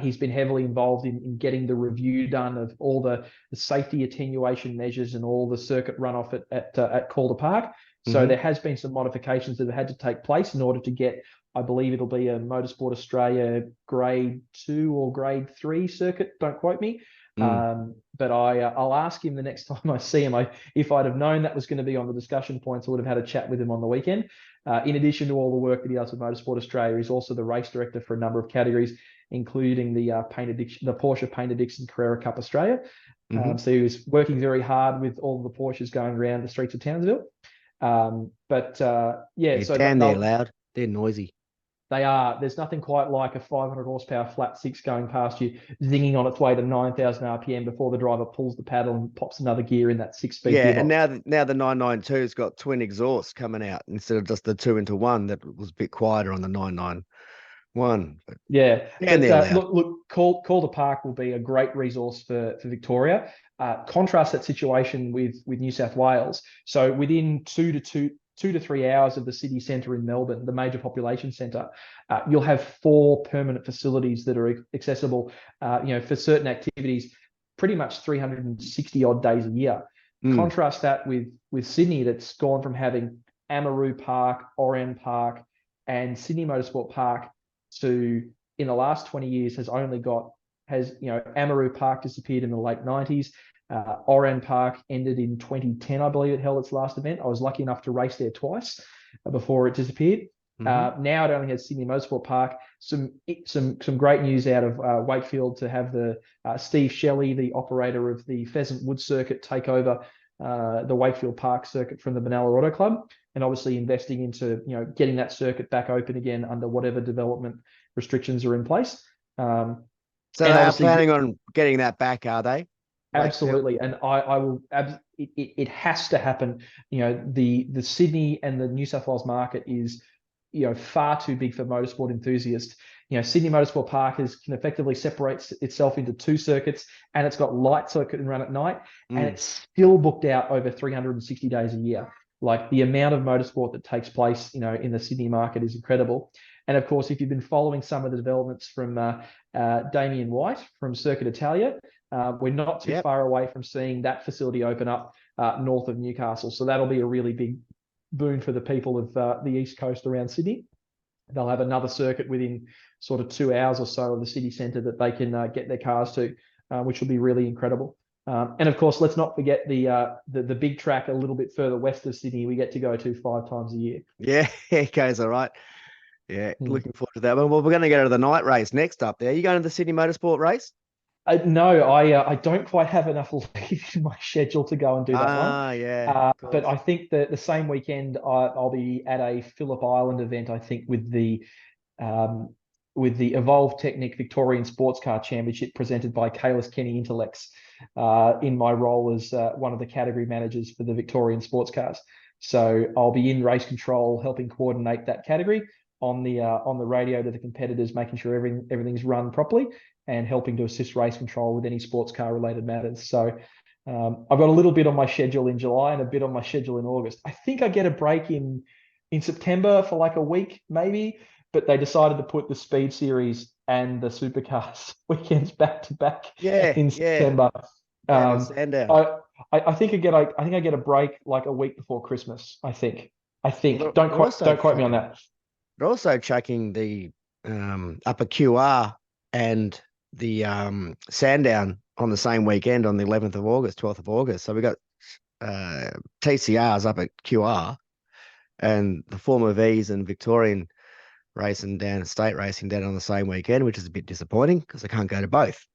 He's been heavily involved in getting the review done of all the safety attenuation measures and all the circuit runoff at Calder Park. So there has been some modifications that have had to take place in order to get, I believe it'll be a Motorsport Australia grade 2 or grade 3 circuit. Don't quote me. But I'll ask him the next time I see him. If I'd have known that was going to be on the discussion points, I would have had a chat with him on the weekend. In addition to all the work that he does with Motorsport Australia, he's also the race director for a number of categories, including the Porsche Paint Addiction Carrera Cup Australia. So he was working very hard with all the Porsches going around the streets of Townsville. Yeah, so damn, they're loud. They're noisy. They are. There's nothing quite like a 500 horsepower flat six going past you, zinging on its way to 9,000 RPM before the driver pulls the paddle and pops another gear in that 6-speed gearbox. And now the 992's got twin exhausts coming out instead of just the 2-into-1 that was a bit quieter on the 991. Yeah. Look, Calder Park will be a great resource for Victoria. Contrast that situation with New South Wales. So within 2 to 3 hours of the city centre in Melbourne, the major population centre, you'll have 4 permanent facilities that are accessible, for certain activities, pretty much 360 odd days a year. Contrast that with Sydney, that's gone from having Amaroo Park, Oran Park, and Sydney Motorsport Park to, in the last 20 years, Amaroo Park disappeared in the late 90s. Oran Park ended in 2010, I believe it held its last event. I was lucky enough to race there twice before it disappeared. Now it only has Sydney Motorsport Park. Some great news out of Wakefield to have the Steve Shelley, the operator of the Pheasant Wood Circuit, take over the Wakefield Park circuit from the Benalla Auto Club, and obviously investing into getting that circuit back open again under whatever development restrictions are in place. So they are planning on getting that back, are they? Absolutely, and I will. It has to happen. The Sydney and the New South Wales market is, far too big for motorsport enthusiasts. Sydney Motorsport Park can effectively separate itself into 2 circuits, and it's got light circuit and run at night, and it's still booked out over 360 days a year. Like, the amount of motorsport that takes place, in the Sydney market is incredible. And of course, if you've been following some of the developments from Damien White from Circuit Italia, we're not too far away from seeing that facility open up north of Newcastle. So that'll be a really big boon for the people of the East Coast around Sydney. They'll have another circuit within sort of 2 hours or so of the city centre that they can get their cars to, which will be really incredible. And of course, let's not forget the big track a little bit further west of Sydney we get to go to 5 times a year. Yeah, it goes all right. Yeah, looking forward to that one. Well, we're going to go to the night race next up there. Are you going to the Sydney Motorsport race? No, I don't quite have enough leave in my schedule to go and do that one. Yeah. But I think that the same weekend I'll be at a Phillip Island event, I think, with the Evolve Technic Victorian Sports Car Championship presented by Kalis Kenny Intellects, in my role as one of the category managers for the Victorian sports cars. So I'll be in race control, helping coordinate that category on the radio to the competitors, making sure everything's run properly, and helping to assist race control with any sports car related matters. So I've got a little bit on my schedule in July and a bit on my schedule in August. I think I get a break in September for like a week maybe, but they decided to put the Speed Series and the Supercars weekends back to back in September. I think I get a break like a week before Christmas. I think. Don't quote me on that. They're also chucking the upper QR and the Sandown on the same weekend on the 11th of August, 12th of August. So we got TCRs up at QR and the Formula Vs and Victorian racing down, state racing down on the same weekend, which is a bit disappointing because I can't go to both.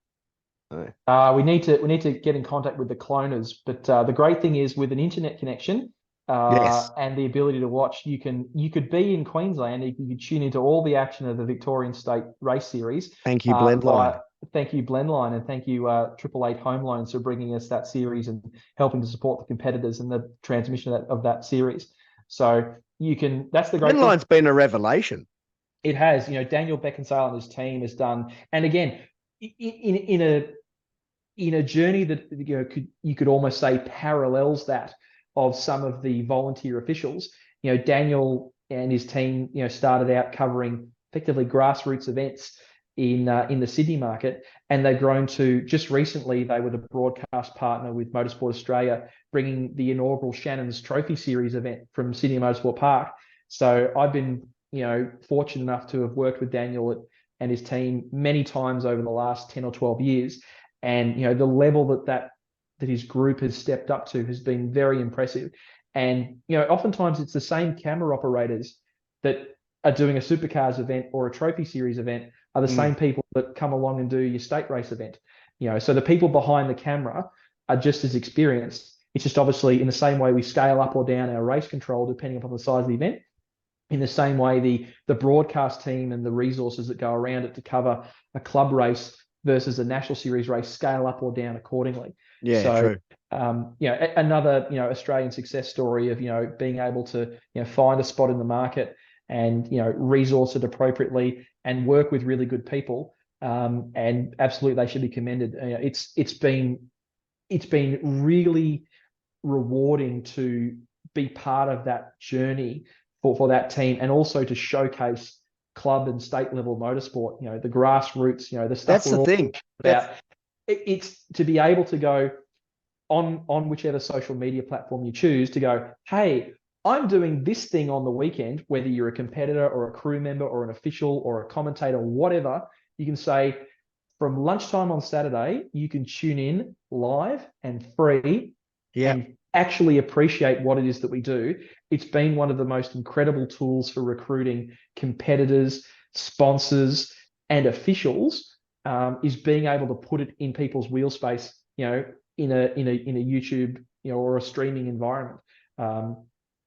We need to get in contact with the cloners, but the great thing is with an internet connection and the ability to watch, you could be in Queensland, you could tune into all the action of the Victorian State Race Series. Thank you, Blendline. Thank you, Blendline, and thank you, 888 Home Loans, for bringing us that series and helping to support the competitors and the transmission of that series. So you can. That's the great. Blendline's been a revelation. It has, Daniel Beckinsale and his team has done, and again, in a journey that you could almost say parallels that of some of the volunteer officials. Daniel and his team, started out covering effectively grassroots events in the Sydney market, and they've grown to, just recently they were the broadcast partner with Motorsport Australia, bringing the inaugural Shannon's Trophy Series event from Sydney Motorsport Park. So I've been fortunate enough to have worked with Daniel and his team many times over the last 10 or 12 years, and the level that his group has stepped up to has been very impressive. And oftentimes it's the same camera operators that are doing a supercars event or a trophy series event are the same people that come along and do your state race event. So the people behind the camera are just as experienced. It's just obviously in the same way we scale up or down our race control depending upon the size of the event. In the same way, the broadcast team and the resources that go around it to cover a club race versus a national series race scale up or down accordingly. Yeah, so, true. Another Australian success story of being able to find a spot in the market and resource it appropriately and work with really good people. And absolutely, they should be commended. It's been really rewarding to be part of that journey for that team, and also to showcase club and state level motorsport, the grassroots, the stuff That's the thing about. It's to be able to go on whichever social media platform you choose to go, hey, I'm doing this thing on the weekend, whether you're a competitor or a crew member or an official or a commentator, whatever, you can say from lunchtime on Saturday, you can tune in live and free and actually appreciate what it is that we do. It's been one of the most incredible tools for recruiting competitors, sponsors, and officials, is being able to put it in people's wheel space, in a YouTube, or a streaming environment.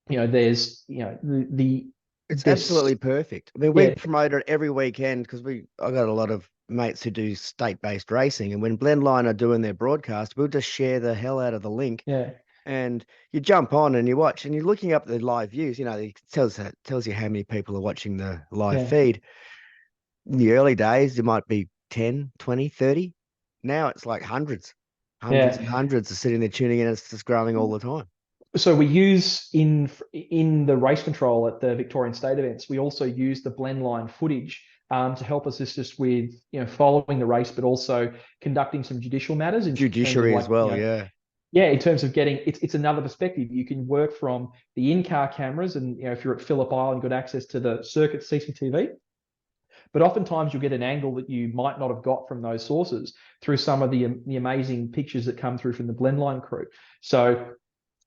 There's, it's absolutely perfect. I mean, we promote it every weekend because I got a lot of mates who do state-based racing, and when Blendline are doing their broadcast, we'll just share the hell out of the link. Yeah. And you jump on and you watch, and you're looking up the live views. It tells you how many people are watching the live feed. In the early days, there might be 10, 20, 30. Now it's like hundreds and hundreds are sitting there tuning in. And it's just growing all the time. So we use in the race control at the Victorian state events, we also use the Blendline footage to help us assist with following the race, but also conducting some judicial matters. Judiciary as well, Yeah, in terms of getting, it's another perspective. You can work from the in-car cameras, and if you're at Phillip Island, you've got access to the circuit CCTV. But oftentimes you'll get an angle that you might not have got from those sources through some of the amazing pictures that come through from the Blendline crew. So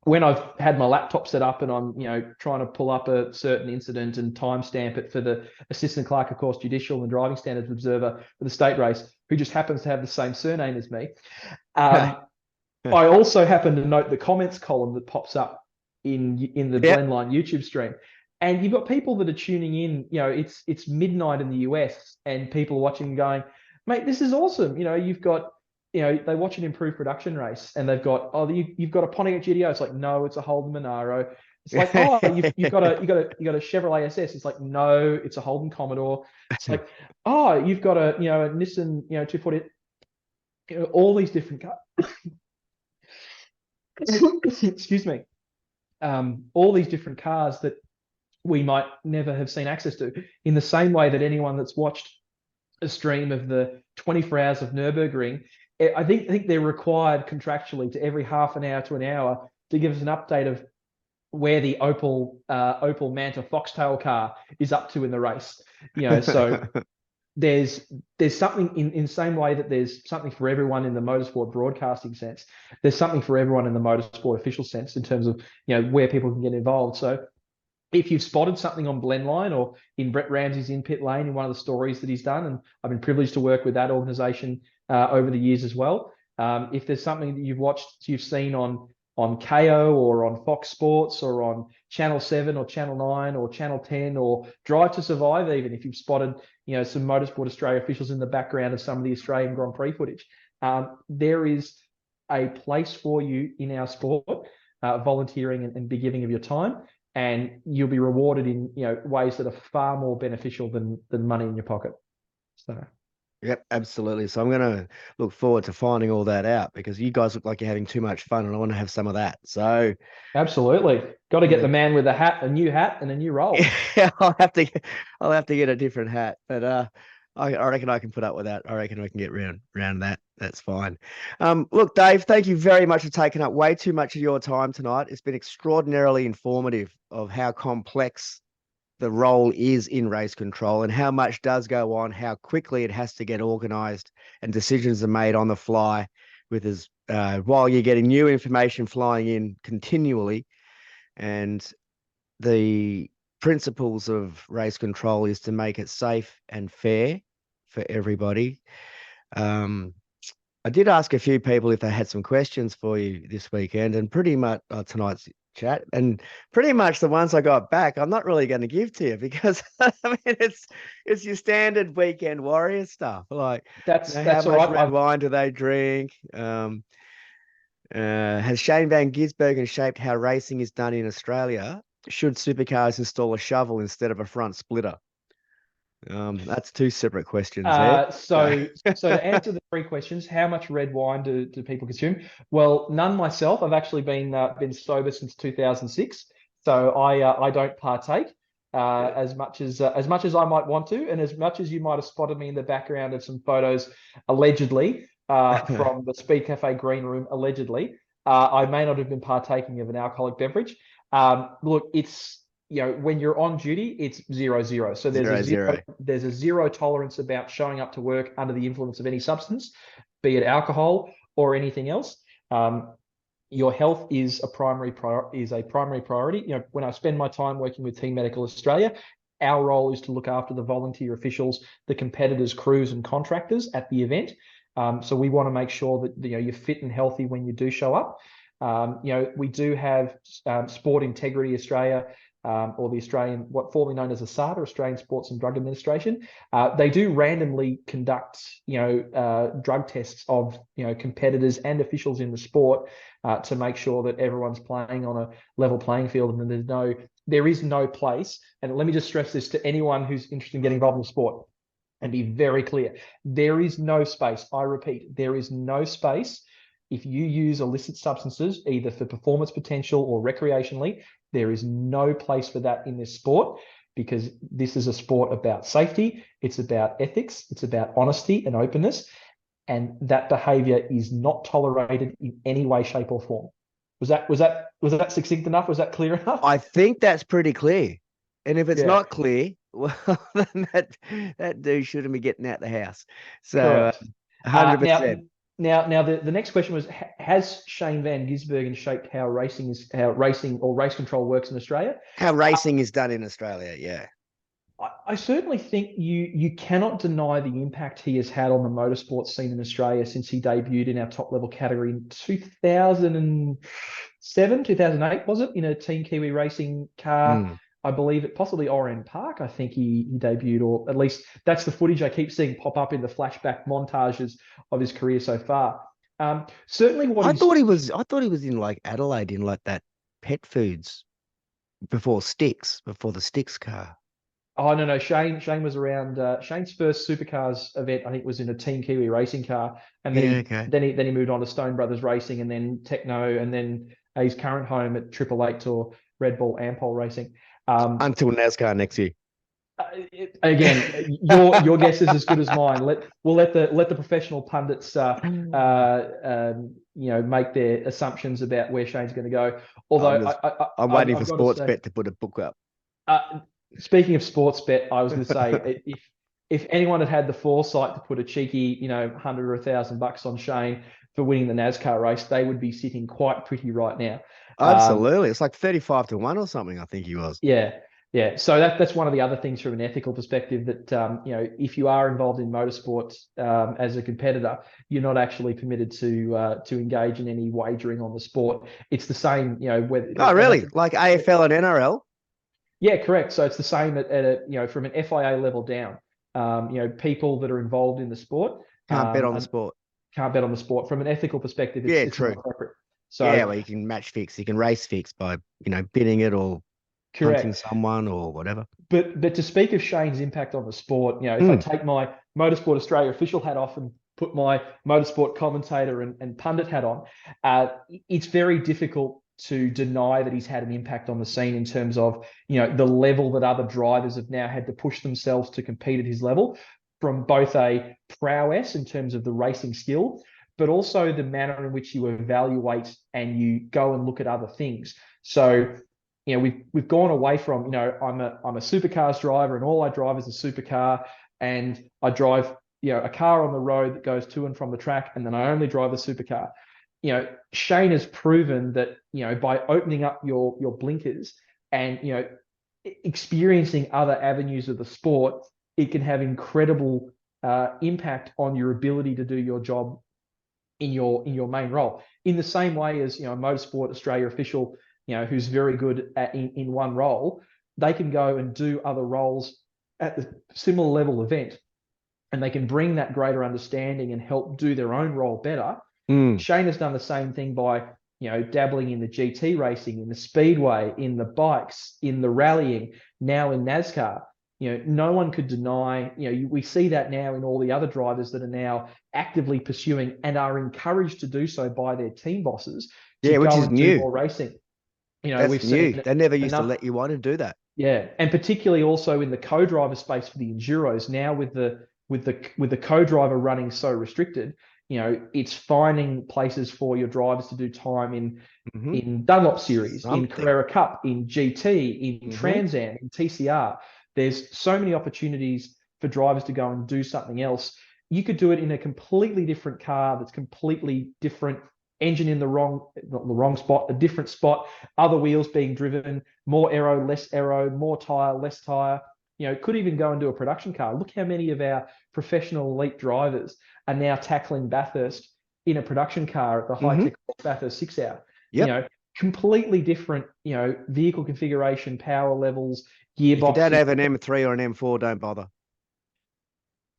when I've had my laptop set up and I'm trying to pull up a certain incident and timestamp it for the assistant clerk of course judicial and driving standards observer for the state race, who just happens to have the same surname as me, I also happen to note the comments column that pops up in the Blendline YouTube stream. And you've got people that are tuning in, it's midnight in the US, and people are watching and going, mate, this is awesome. You've got, they watch an improved production race and they've got, you've got a Pontiac GTO. It's like, no, it's a Holden Monaro. It's like, oh, you've got a Chevrolet SS. It's like, no, it's a Holden Commodore. It's like, oh, you've got a Nissan 240. All these different cars. Excuse me. All these different cars that we might never have seen access to, in the same way that anyone that's watched a stream of the 24 hours of Nürburgring, I think they're required contractually to every half an hour to an hour to give us an update of where the Opel Manta Foxtail car is up to in the race. So there's something in the same way that there's something for everyone in the motorsport broadcasting sense. There's something for everyone in the motorsport official sense in terms of where people can get involved. So if you've spotted something on Blendline or in Brett Ramsey's In Pit Lane in one of the stories that he's done, and I've been privileged to work with that organisation over the years as well. If there's something that you've seen on KO or on Fox Sports or on Channel 7 or Channel 9 or Channel 10 or Drive to Survive, even if you've spotted some Motorsport Australia officials in the background of some of the Australian Grand Prix footage, there is a place for you in our sport, volunteering and be giving of your time. and you'll be rewarded in ways that are far more beneficial than money in your pocket. So. Yep, absolutely. So I'm going to look forward to finding all that out because you guys look like you're having too much fun and I want to have some of that. So Absolutely. Got to get yeah, the man with a new hat and a new role. yeah, I'll have to get a different hat, but I reckon I can put up with that. I reckon we can get round that. That's fine. Look, Dave, thank you very much for taking up way too much of your time tonight. It's been extraordinarily informative of how complex the role is in race control and how much does go on, how quickly it has to get organized and decisions are made on the fly with as while you're getting new information flying in continually. And the principles of race control is to make it safe and fair for everybody. Um, I did ask a few people if they had some questions for you this weekend, and pretty much tonight's chat, and pretty much the ones I got back, I'm not really going to give to you because I mean it's your standard weekend warrior stuff, like how That's all much right. red wine do they drink? Has Shane Van Gisbergen shaped how racing is done in Australia? Should supercars install a shovel instead of a front splitter? That's two separate questions there. So to answer the three questions, how much red wine do people consume? Well, none myself. I've actually been sober since 2006, so I don't partake Yeah. as much as I might want to, and as much as you might have spotted me in the background of some photos, allegedly from the Speed Cafe green room, allegedly. I may not have been partaking of an alcoholic beverage. Look, it's when you're on duty, it's 0-0. So Zero zero. there's a zero tolerance about showing up to work under the influence of any substance, be it alcohol or anything else. Your health is a primary priority. When I spend my time working with Team Medical Australia, our role is to look after the volunteer officials, the competitors, crews, and contractors at the event. So we want to make sure that you're fit and healthy when you do show up. We do have Sport Integrity Australia, or the Australian, what formerly known as ASADA, Australian Sports and Drug Administration. They do randomly conduct, drug tests of, competitors and officials in the sport to make sure that everyone's playing on a level playing field, and there is no place. And let me just stress this to anyone who's interested in getting involved in the sport, and be very clear: there is no space. I repeat, there is no space. If you use illicit substances, either for performance potential or recreationally, there is no place for that in this sport, because this is a sport about safety. It's about ethics. It's about honesty and openness. And that behavior is not tolerated in any way, shape, or form. Was that succinct enough? Was that clear enough? I think that's pretty clear. And if it's Yeah, not clear, well, then that dude shouldn't be getting out the house. So correct. Uh, now, 100%. now, the next question was: has Shane Van Gisbergen shaped how racing or race control works in Australia? How racing is done in Australia, yeah. I certainly think you cannot deny the impact he has had on the motorsport scene in Australia since he debuted in our top level category in 2007, 2008, was it, in a Team Kiwi racing car? Mm. I believe it, possibly Oran Park. I think he debuted, or at least that's the footage I keep seeing pop up in the flashback montages of his career so far. Certainly, what I he's thought he was in like Adelaide in like that pet foods before the Sticks car. Oh no, Shane was around. Shane's first supercars event, I think, was in a Team Kiwi racing car, and then Yeah, he okay. then he then he moved on to Stone Brothers Racing, and then Techno, and then his current home at Triple Eight or Red Bull Ampol Racing. Um, Until NASCAR next year. Again, your guess is as good as mine. We'll let the professional pundits make their assumptions about where Shane's going to go. I'm Although just I'm waiting for I've got to Sports say, Bet to put a book up. speaking of sports bet, I was going to say, if anyone had had the foresight to put a cheeky, $100 or $1,000 on Shane for winning the NASCAR race, they would be sitting quite pretty right now. Absolutely. It's like 35-1 or something, I think he was. Yeah, yeah. So that's one of the other things from an ethical perspective, that if you are involved in motorsport as a competitor, you're not actually permitted to engage in any wagering on the sport. It's the same, whether. Oh, And I really? think, Like AFL and NRL? yeah, correct. So it's the same at a from an FIA level down. People that are involved in the sport Can't bet on the and sport. can't bet on the sport. From an ethical perspective, Yeah, it's not true. appropriate. Yeah, So well, you can match fix, you can race fix by, bidding it or punching Correct. someone or whatever. But to speak of Shane's impact on the sport, if I Mm. take my Motorsport Australia official hat off and put my motorsport commentator and pundit hat on, it's very difficult to deny that he's had an impact on the scene in terms of, the level that other drivers have now had to push themselves to compete at his level, from both a prowess in terms of the racing skill, but also the manner in which you evaluate and you go and look at other things. So, we've gone away from, I'm a supercars driver and all I drive is a supercar, and I drive, a car on the road that goes to and from the track, and then I only drive a supercar. Shane has proven that, by opening up your blinkers and, experiencing other avenues of the sport, it can have incredible impact on your ability to do your job in your main role. In the same way as, a Motorsport Australia official, who's very good in one role, they can go and do other roles at the similar level event, and they can bring that greater understanding and help do their own role better. Mm. Shane has done the same thing by, dabbling in the GT racing, in the speedway, in the bikes, in the rallying, now in NASCAR. No one could deny, we see that now in all the other drivers that are now actively pursuing and are encouraged to do so by their team bosses to Which go is and do new. more racing. That's We've new. seen They never used to enough. let you want to do that. Yeah, and particularly also in the co-driver space for the enduros now, with the co-driver running so restricted, it's finding places for your drivers to do time in Dunlop Series, in Something. Carrera Cup, in GT, in Trans Am, in TCR. There's so many opportunities for drivers to go and do something else. You could do it in a completely different car that's completely different, engine in not the wrong spot, a different spot, other wheels being driven, more aero, less aero, more tire, less tire. Could even go and do a production car. Look how many of our professional elite drivers are now tackling Bathurst in a production car at the high-tech Bathurst 6 Hour. Yep. Completely different, vehicle configuration, power levels, gearboxes. If you don't have an M3 or an M4, don't bother.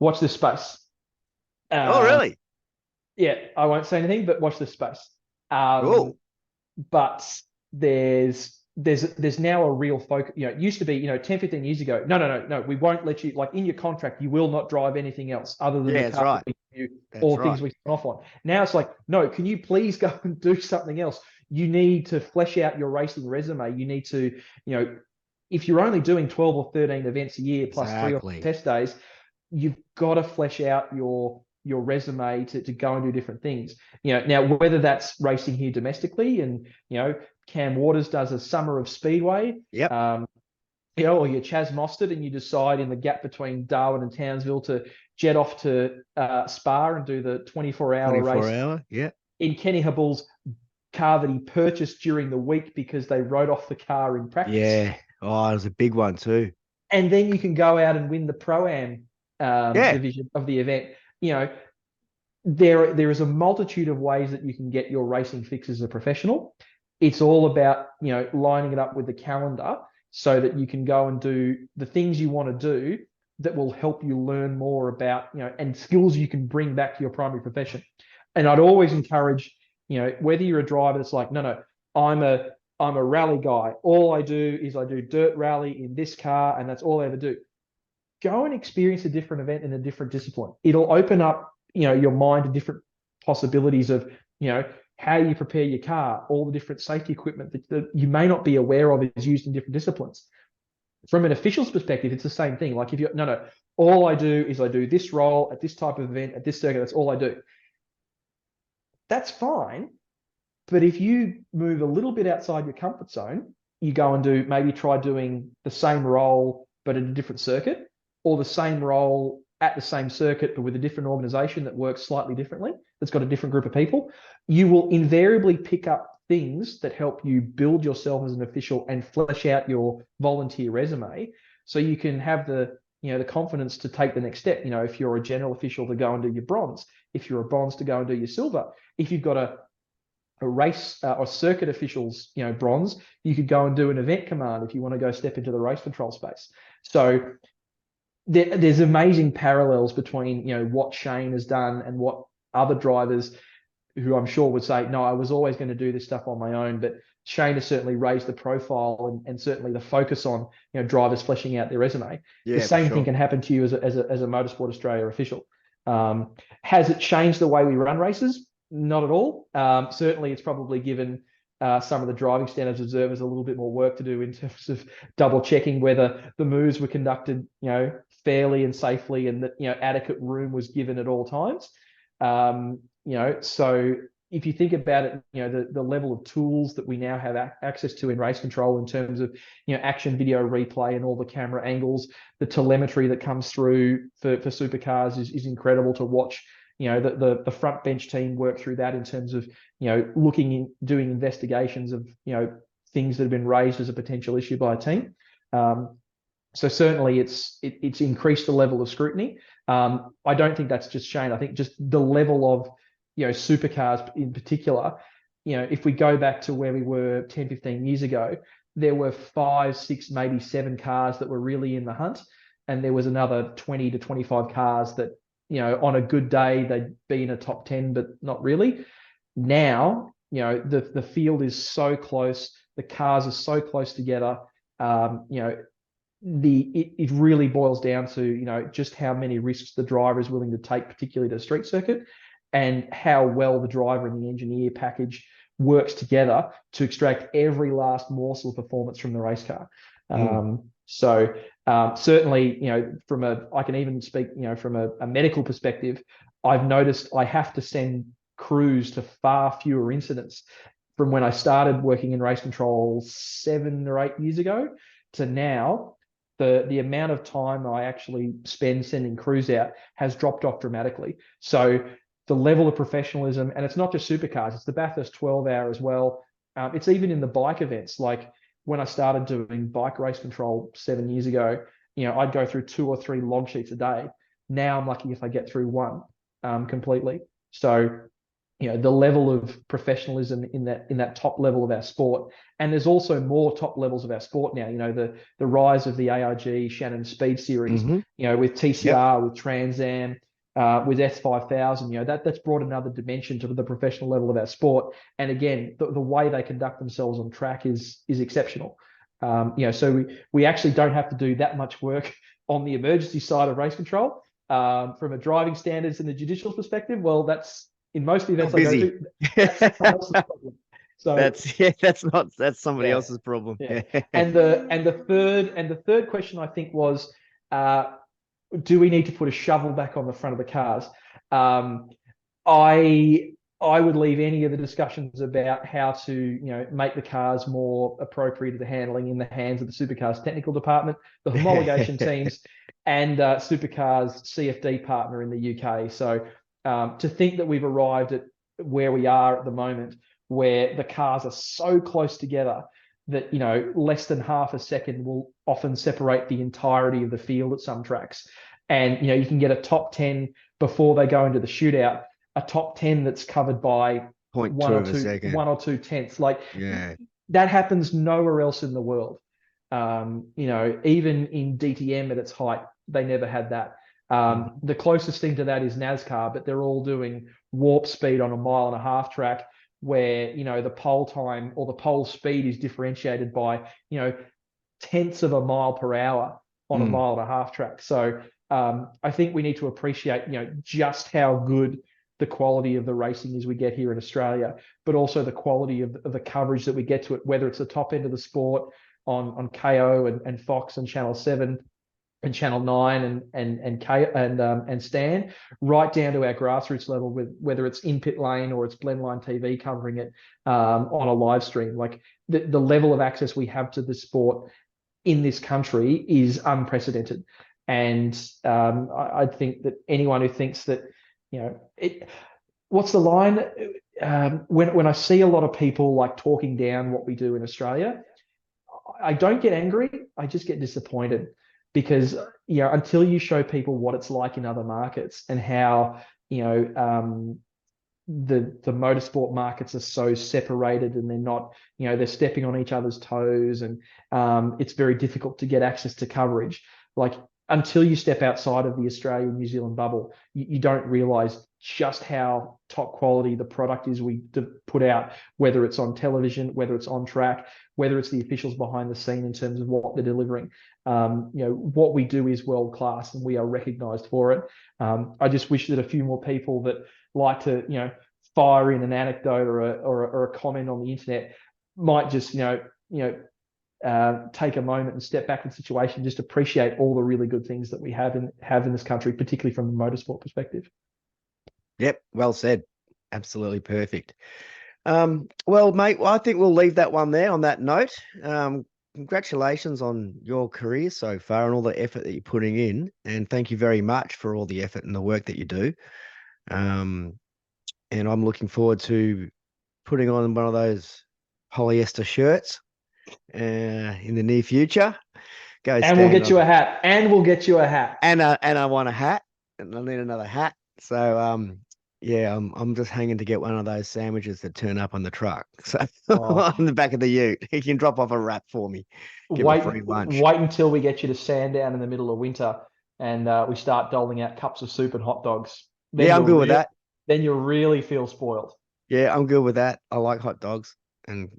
Watch this space. Oh, really? Yeah, I won't say anything, but watch this space. Cool. But there's now a real focus. It used to be, 10, 15 years ago, no, we won't let you, like in your contract, you will not drive anything else other than the That's car right. we give you, That's or right. things we sign off on. Now it's like, no, can you please go and do something else? You need to flesh out your racing resume. You need to, if you're only doing 12 or 13 events a year plus 3 or 4 test days, you've got to flesh out your resume to go and do different things. Now whether that's racing here domestically, and Cam Waters does a summer of speedway, Yep. or you're Chaz Mostert and you decide in the gap between Darwin and Townsville to jet off to Spa and do the 24-hour race. 24-hour, yeah. In Kenny Hubble's car that he purchased during the week because they wrote off the car in practice. Yeah. Oh, it was a big one too. And then you can go out and win the Pro-Am division of the event. There is a multitude of ways that you can get your racing fix as a professional. It's all about, lining it up with the calendar so that you can go and do the things you want to do that will help you learn more about, and skills you can bring back to your primary profession. And I'd always encourage, whether you're a driver that's like, no, I'm a rally guy. All I do is I do dirt rally in this car, and that's all I ever do. Go and experience a different event in a different discipline. It'll open up, your mind to different possibilities of, how you prepare your car, all the different safety equipment that you may not be aware of is used in different disciplines. From an official's perspective, it's the same thing. Like if you're, no, all I do is I do this role at this type of event, at this circuit, that's all I do. That's fine. But if you move a little bit outside your comfort zone, you go and maybe try doing the same role, but at a different circuit, or the same role at the same circuit, but with a different organization that works slightly differently, that's got a different group of people, you will invariably pick up things that help you build yourself as an official and flesh out your volunteer resume, so you can have the confidence to take the next step. If you're a general official, to go and do your bronze. If you're a bronze, to go and do your silver. If you've got a race or circuit officials, bronze, you could go and do an event command if you want to go step into the race control space. So there's amazing parallels between, what Shane has done and what other drivers, who I'm sure would say, no, I was always going to do this stuff on my own. But Shane has certainly raised the profile and certainly the focus on, drivers fleshing out their resume. The Yeah, for same thing sure. can happen to you as a Motorsport Australia official. Has it changed the way we run races? Not at all. Certainly, it's probably given some of the driving standards observers a little bit more work to do in terms of double checking whether the moves were conducted, fairly and safely, and that adequate room was given at all times. So if you think about it, the level of tools that we now have access to in race control in terms of action video replay and all the camera angles, the telemetry that comes through for supercars is incredible to watch. The front bench team work through that in terms of doing investigations of things that have been raised as a potential issue by a team. So certainly it's increased the level of scrutiny. I don't think that's just Shane. I think just the level of supercars in particular. If we go back to where we were 10, 15 years ago, there were 5, 6, maybe 7 cars that were really in the hunt, and there was another 20 to 25 cars that on a good day they'd be in a top 10, but not really. Now the field is so close, the cars are so close together. It really boils down to just how many risks the driver is willing to take, particularly to the street circuit, and how well the driver and the engineer package works together to extract every last morsel of performance from the race car. So certainly, I can even speak, from a medical perspective, I've noticed I have to send crews to far fewer incidents from when I started working in race control 7 or 8 years ago to now. The amount of time I actually spend sending crews out has dropped off dramatically. So the level of professionalism, and it's not just supercars, it's the Bathurst 12 hour as well. It's even in the bike events. Like when I started doing bike race control 7 years ago, I'd go through 2 or 3 log sheets a day. Now I'm lucky if I get through one completely. So the level of professionalism in that top level of our sport, and there's also more top levels of our sport now. The rise of the ARG Shannon Speed Series, with TCR, with Trans Am, with S5000, that's brought another dimension to the professional level of our sport. And again, the way they conduct themselves on track is exceptional. So we actually don't have to do that much work on the emergency side of race control. From a driving standards and the judicial perspective, well, that's in most events I go to. That's someone else's problem. So that's somebody else's problem. Yeah. And the third question I think was, do we need to put a shovel back on the front of the cars? I would leave any of the discussions about how to make the cars more appropriate to the handling in the hands of the supercars technical department, the homologation teams, and supercars CFD partner in the UK. So to think that we've arrived at where we are at the moment, where the cars are so close together that less than half a second will often separate the entirety of the field at some tracks, and you can get a top 10 before they go into the shootout, a top 10 that's covered by 1 or 2 tenths. Like, that happens nowhere else in the world. Even in DTM at its height, they never had that. The closest thing to that is NASCAR, but they're all doing warp speed on a 1.5 mile track, where the pole time or the pole speed is differentiated by tenths of a mile per hour on a 1.5 mile track. So I think we need to appreciate just how good the quality of the racing is we get here in Australia, but also the quality of the coverage that we get to it, whether it's the top end of the sport on KO and Fox and Channel 7 and Channel 9 and Stan, right down to our grassroots level, with whether it's in pit lane or it's Blendline TV covering it on a live stream. Like the level of access we have to the sport in this country is unprecedented. And I think that anyone who thinks that, what's the line? When I see a lot of people like talking down what we do in Australia, I don't get angry. I just get disappointed, because until you show people what it's like in other markets and how the motorsport markets are so separated, and they're not, they're stepping on each other's toes, and it's very difficult to get access to coverage. Like, until you step outside of the Australia New Zealand bubble, you don't realize just how top quality the product is we put out, whether it's on television, whether it's on track, whether it's the officials behind the scene in terms of what they're delivering. What we do is world class and we are recognized for it. I just wish that a few more people that like to, fire in an anecdote or a comment on the internet might just, take a moment and step back in the situation, just appreciate all the really good things that we have in this country, particularly from a motorsport perspective. Yep, well said. Absolutely perfect. Well, mate, I think we'll leave that one there on that note. Congratulations on your career so far and all the effort that you're putting in. And thank you very much for all the effort and the work that you do. And I'm looking forward to putting on one of those polyester shirts in the near future. And we'll get you a hat. And we'll get you a hat. And I want a hat, and I need another hat. So yeah, I'm just hanging to get one of those sandwiches that turn up on the truck. So on the back of the ute, you can drop off a wrap for me. Give a free lunch. Wait until we get you to Sandown in the middle of winter, and we start doling out cups of soup and hot dogs. Then yeah, I'm good with that. Then you'll really feel spoiled. Yeah, I'm good with that. I like hot dogs and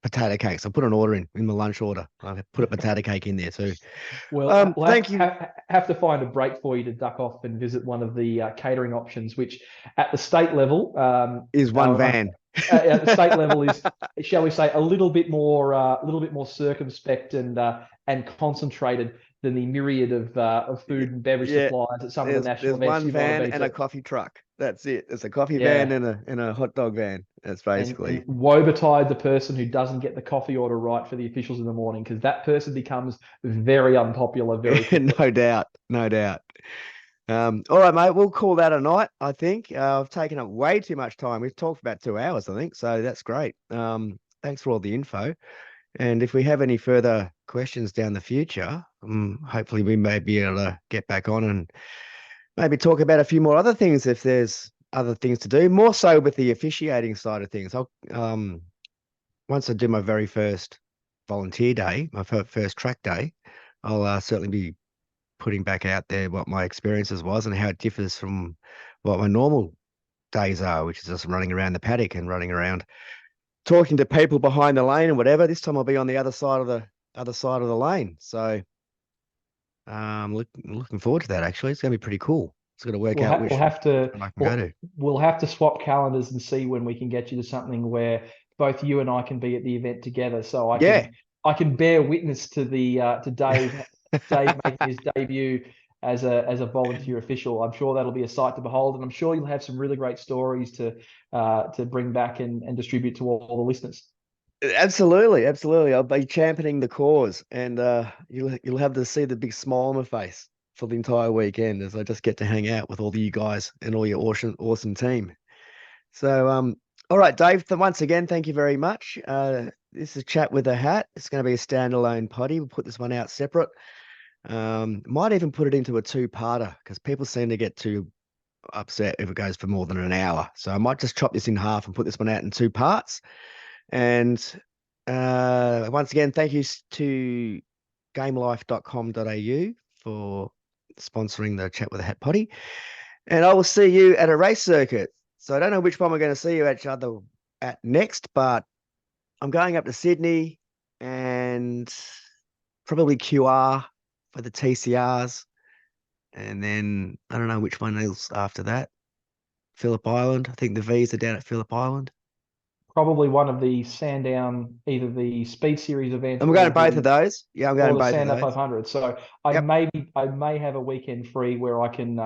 potato cakes. I'll put an order in my lunch order. I'll put a potato cake in there too. Well, thank you. Have to find a break for you to duck off and visit one of the catering options, which at the state level is one van. At the state level is, shall we say, a little bit more circumspect and concentrated than the myriad of food and beverage suppliers at some of the national events. There's one van and a coffee truck. That's it. It's a coffee van and a hot dog van. That's basically. And woe betide the person who doesn't get the coffee order right for the officials in the morning, because that person becomes very unpopular very quickly. No doubt. All right, mate, we'll call that a night, I think. I've taken up way too much time. We've talked for about 2 hours, I think, so that's great. Thanks for all the info. And if we have any further questions down the future, hopefully we may be able to get back on and maybe talk about a few more other things if there's other things to do, more so with the officiating side of things. I'll once I do my very first volunteer day, my first track day, I'll certainly be putting back out there what my experiences was and how it differs from what my normal days are, which is just running around the paddock and running around talking to people behind the lane and whatever. This time I'll be on the other side of the lane. So looking forward to that. Actually, it's going to be pretty cool. It's going to work out which I can go to. We'll have to swap calendars and see when we can get you to something where both you and I can be at the event together. So I can bear witness to to Dave making his debut as a volunteer official. I'm sure that'll be a sight to behold, and I'm sure you'll have some really great stories to bring back and distribute to all the listeners. Absolutely. I'll be championing the cause, and you'll have to see the big smile on my face for the entire weekend as I just get to hang out with all you guys and all your awesome team. So all right, Dave, once again, thank you very much. This is Chat with a Hat. It's going to be a standalone potty. We'll put this one out separate. Might even put it into a 2-parter because people seem to get too upset if it goes for more than an hour. So I might just chop this in half and put this one out in 2 parts. And once again, thank you to gamelife.com.au for sponsoring the Chat with a Hat potty. And I will see you at a race circuit. So I don't know which one we're going to see you at next, but I'm going up to Sydney and probably QR for the TCRs. And then I don't know which one is after that. Phillip Island. I think the V's are down at Phillip Island. Probably one of the Sandown, either the Speed Series events. I'm going to both of those. Yeah, I'm going to both of those. Sandown 500. So I may have a weekend free where I can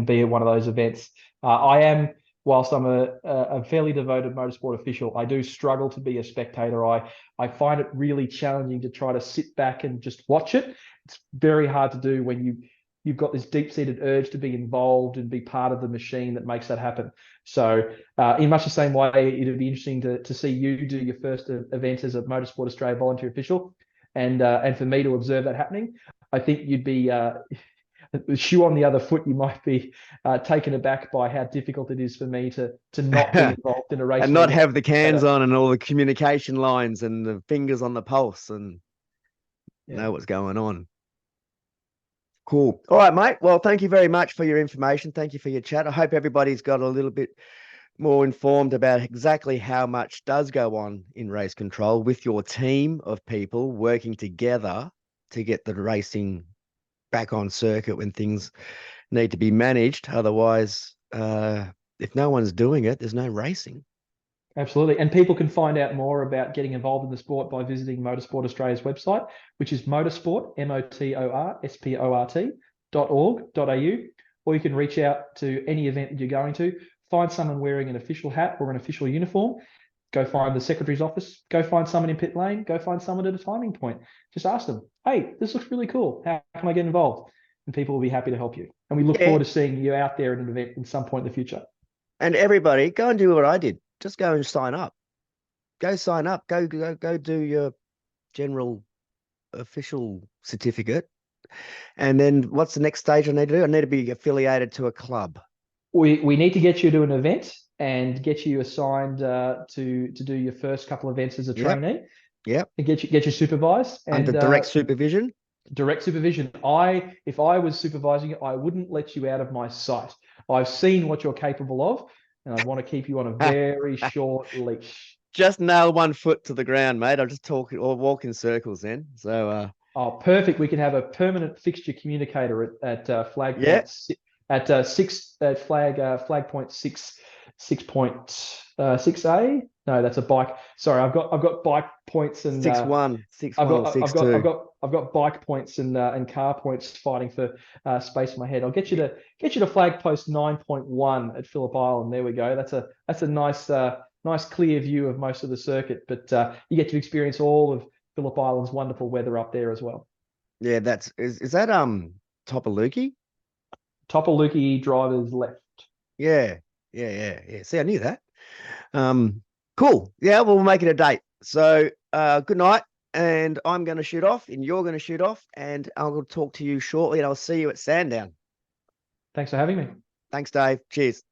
be at one of those events. I am, whilst I'm a fairly devoted motorsport official, I do struggle to be a spectator. I find it really challenging to try to sit back and just watch it. It's very hard to do when you've got this deep-seated urge to be involved and be part of the machine that makes that happen. So in much the same way, it'd be interesting to see you do your first event as a Motorsport Australia volunteer official and for me to observe that happening. I think you'd be, the shoe on the other foot, you might be taken aback by how difficult it is for me to not be involved in a race. And not have the cans on and all the communication lines and the fingers on the pulse and know what's going on. Cool. All right, mate. Well, thank you very much for your information. Thank you for your chat. I hope everybody's got a little bit more informed about exactly how much does go on in race control with your team of people working together to get the racing back on circuit when things need to be managed. Otherwise, if no one's doing it, there's no racing. Absolutely. And people can find out more about getting involved in the sport by visiting Motorsport Australia's website, which is motorsport, motorsport.org.au, or you can reach out to any event that you're going to, find someone wearing an official hat or an official uniform, go find the secretary's office, go find someone in pit lane, go find someone at a timing point. Just ask them, hey, this looks really cool. How can I get involved? And people will be happy to help you. And we look Yeah. forward to seeing you out there at an event in some point in the future. And everybody, go and do what I did. Just go and sign up. Go sign up. Go do your general official certificate. And then what's the next stage I need to do? I need to be affiliated to a club. We need to get you to an event and get you assigned to do your first couple of events as a trainee. Yep. And get you supervised Under and direct supervision. Direct supervision. If I was supervising you, I wouldn't let you out of my sight. I've seen what you're capable of, and I want to keep you on a very short leash. Just nail one foot to the ground, mate. I'll just talk or walk in circles then. So Oh, perfect. We can have a permanent fixture communicator at flag yeah. flag point 6.6A. No, that's a bike. Sorry, I've got bike points and 6-1, 6-1, 6-2. I've got bike points and car points fighting for space in my head. I'll get you to flag post 9.1 at Phillip Island. There we go. That's a nice clear view of most of the circuit, but you get to experience all of Phillip Island's wonderful weather up there as well. Yeah, is that Topolookie? Topolookie drivers left. Yeah. See, I knew that. Cool. Yeah, we'll make it a date. So good night. And I'm going to shoot off and you're going to shoot off and I'll talk to you shortly and I'll see you at Sandown. Thanks for having me. Thanks, Dave. Cheers.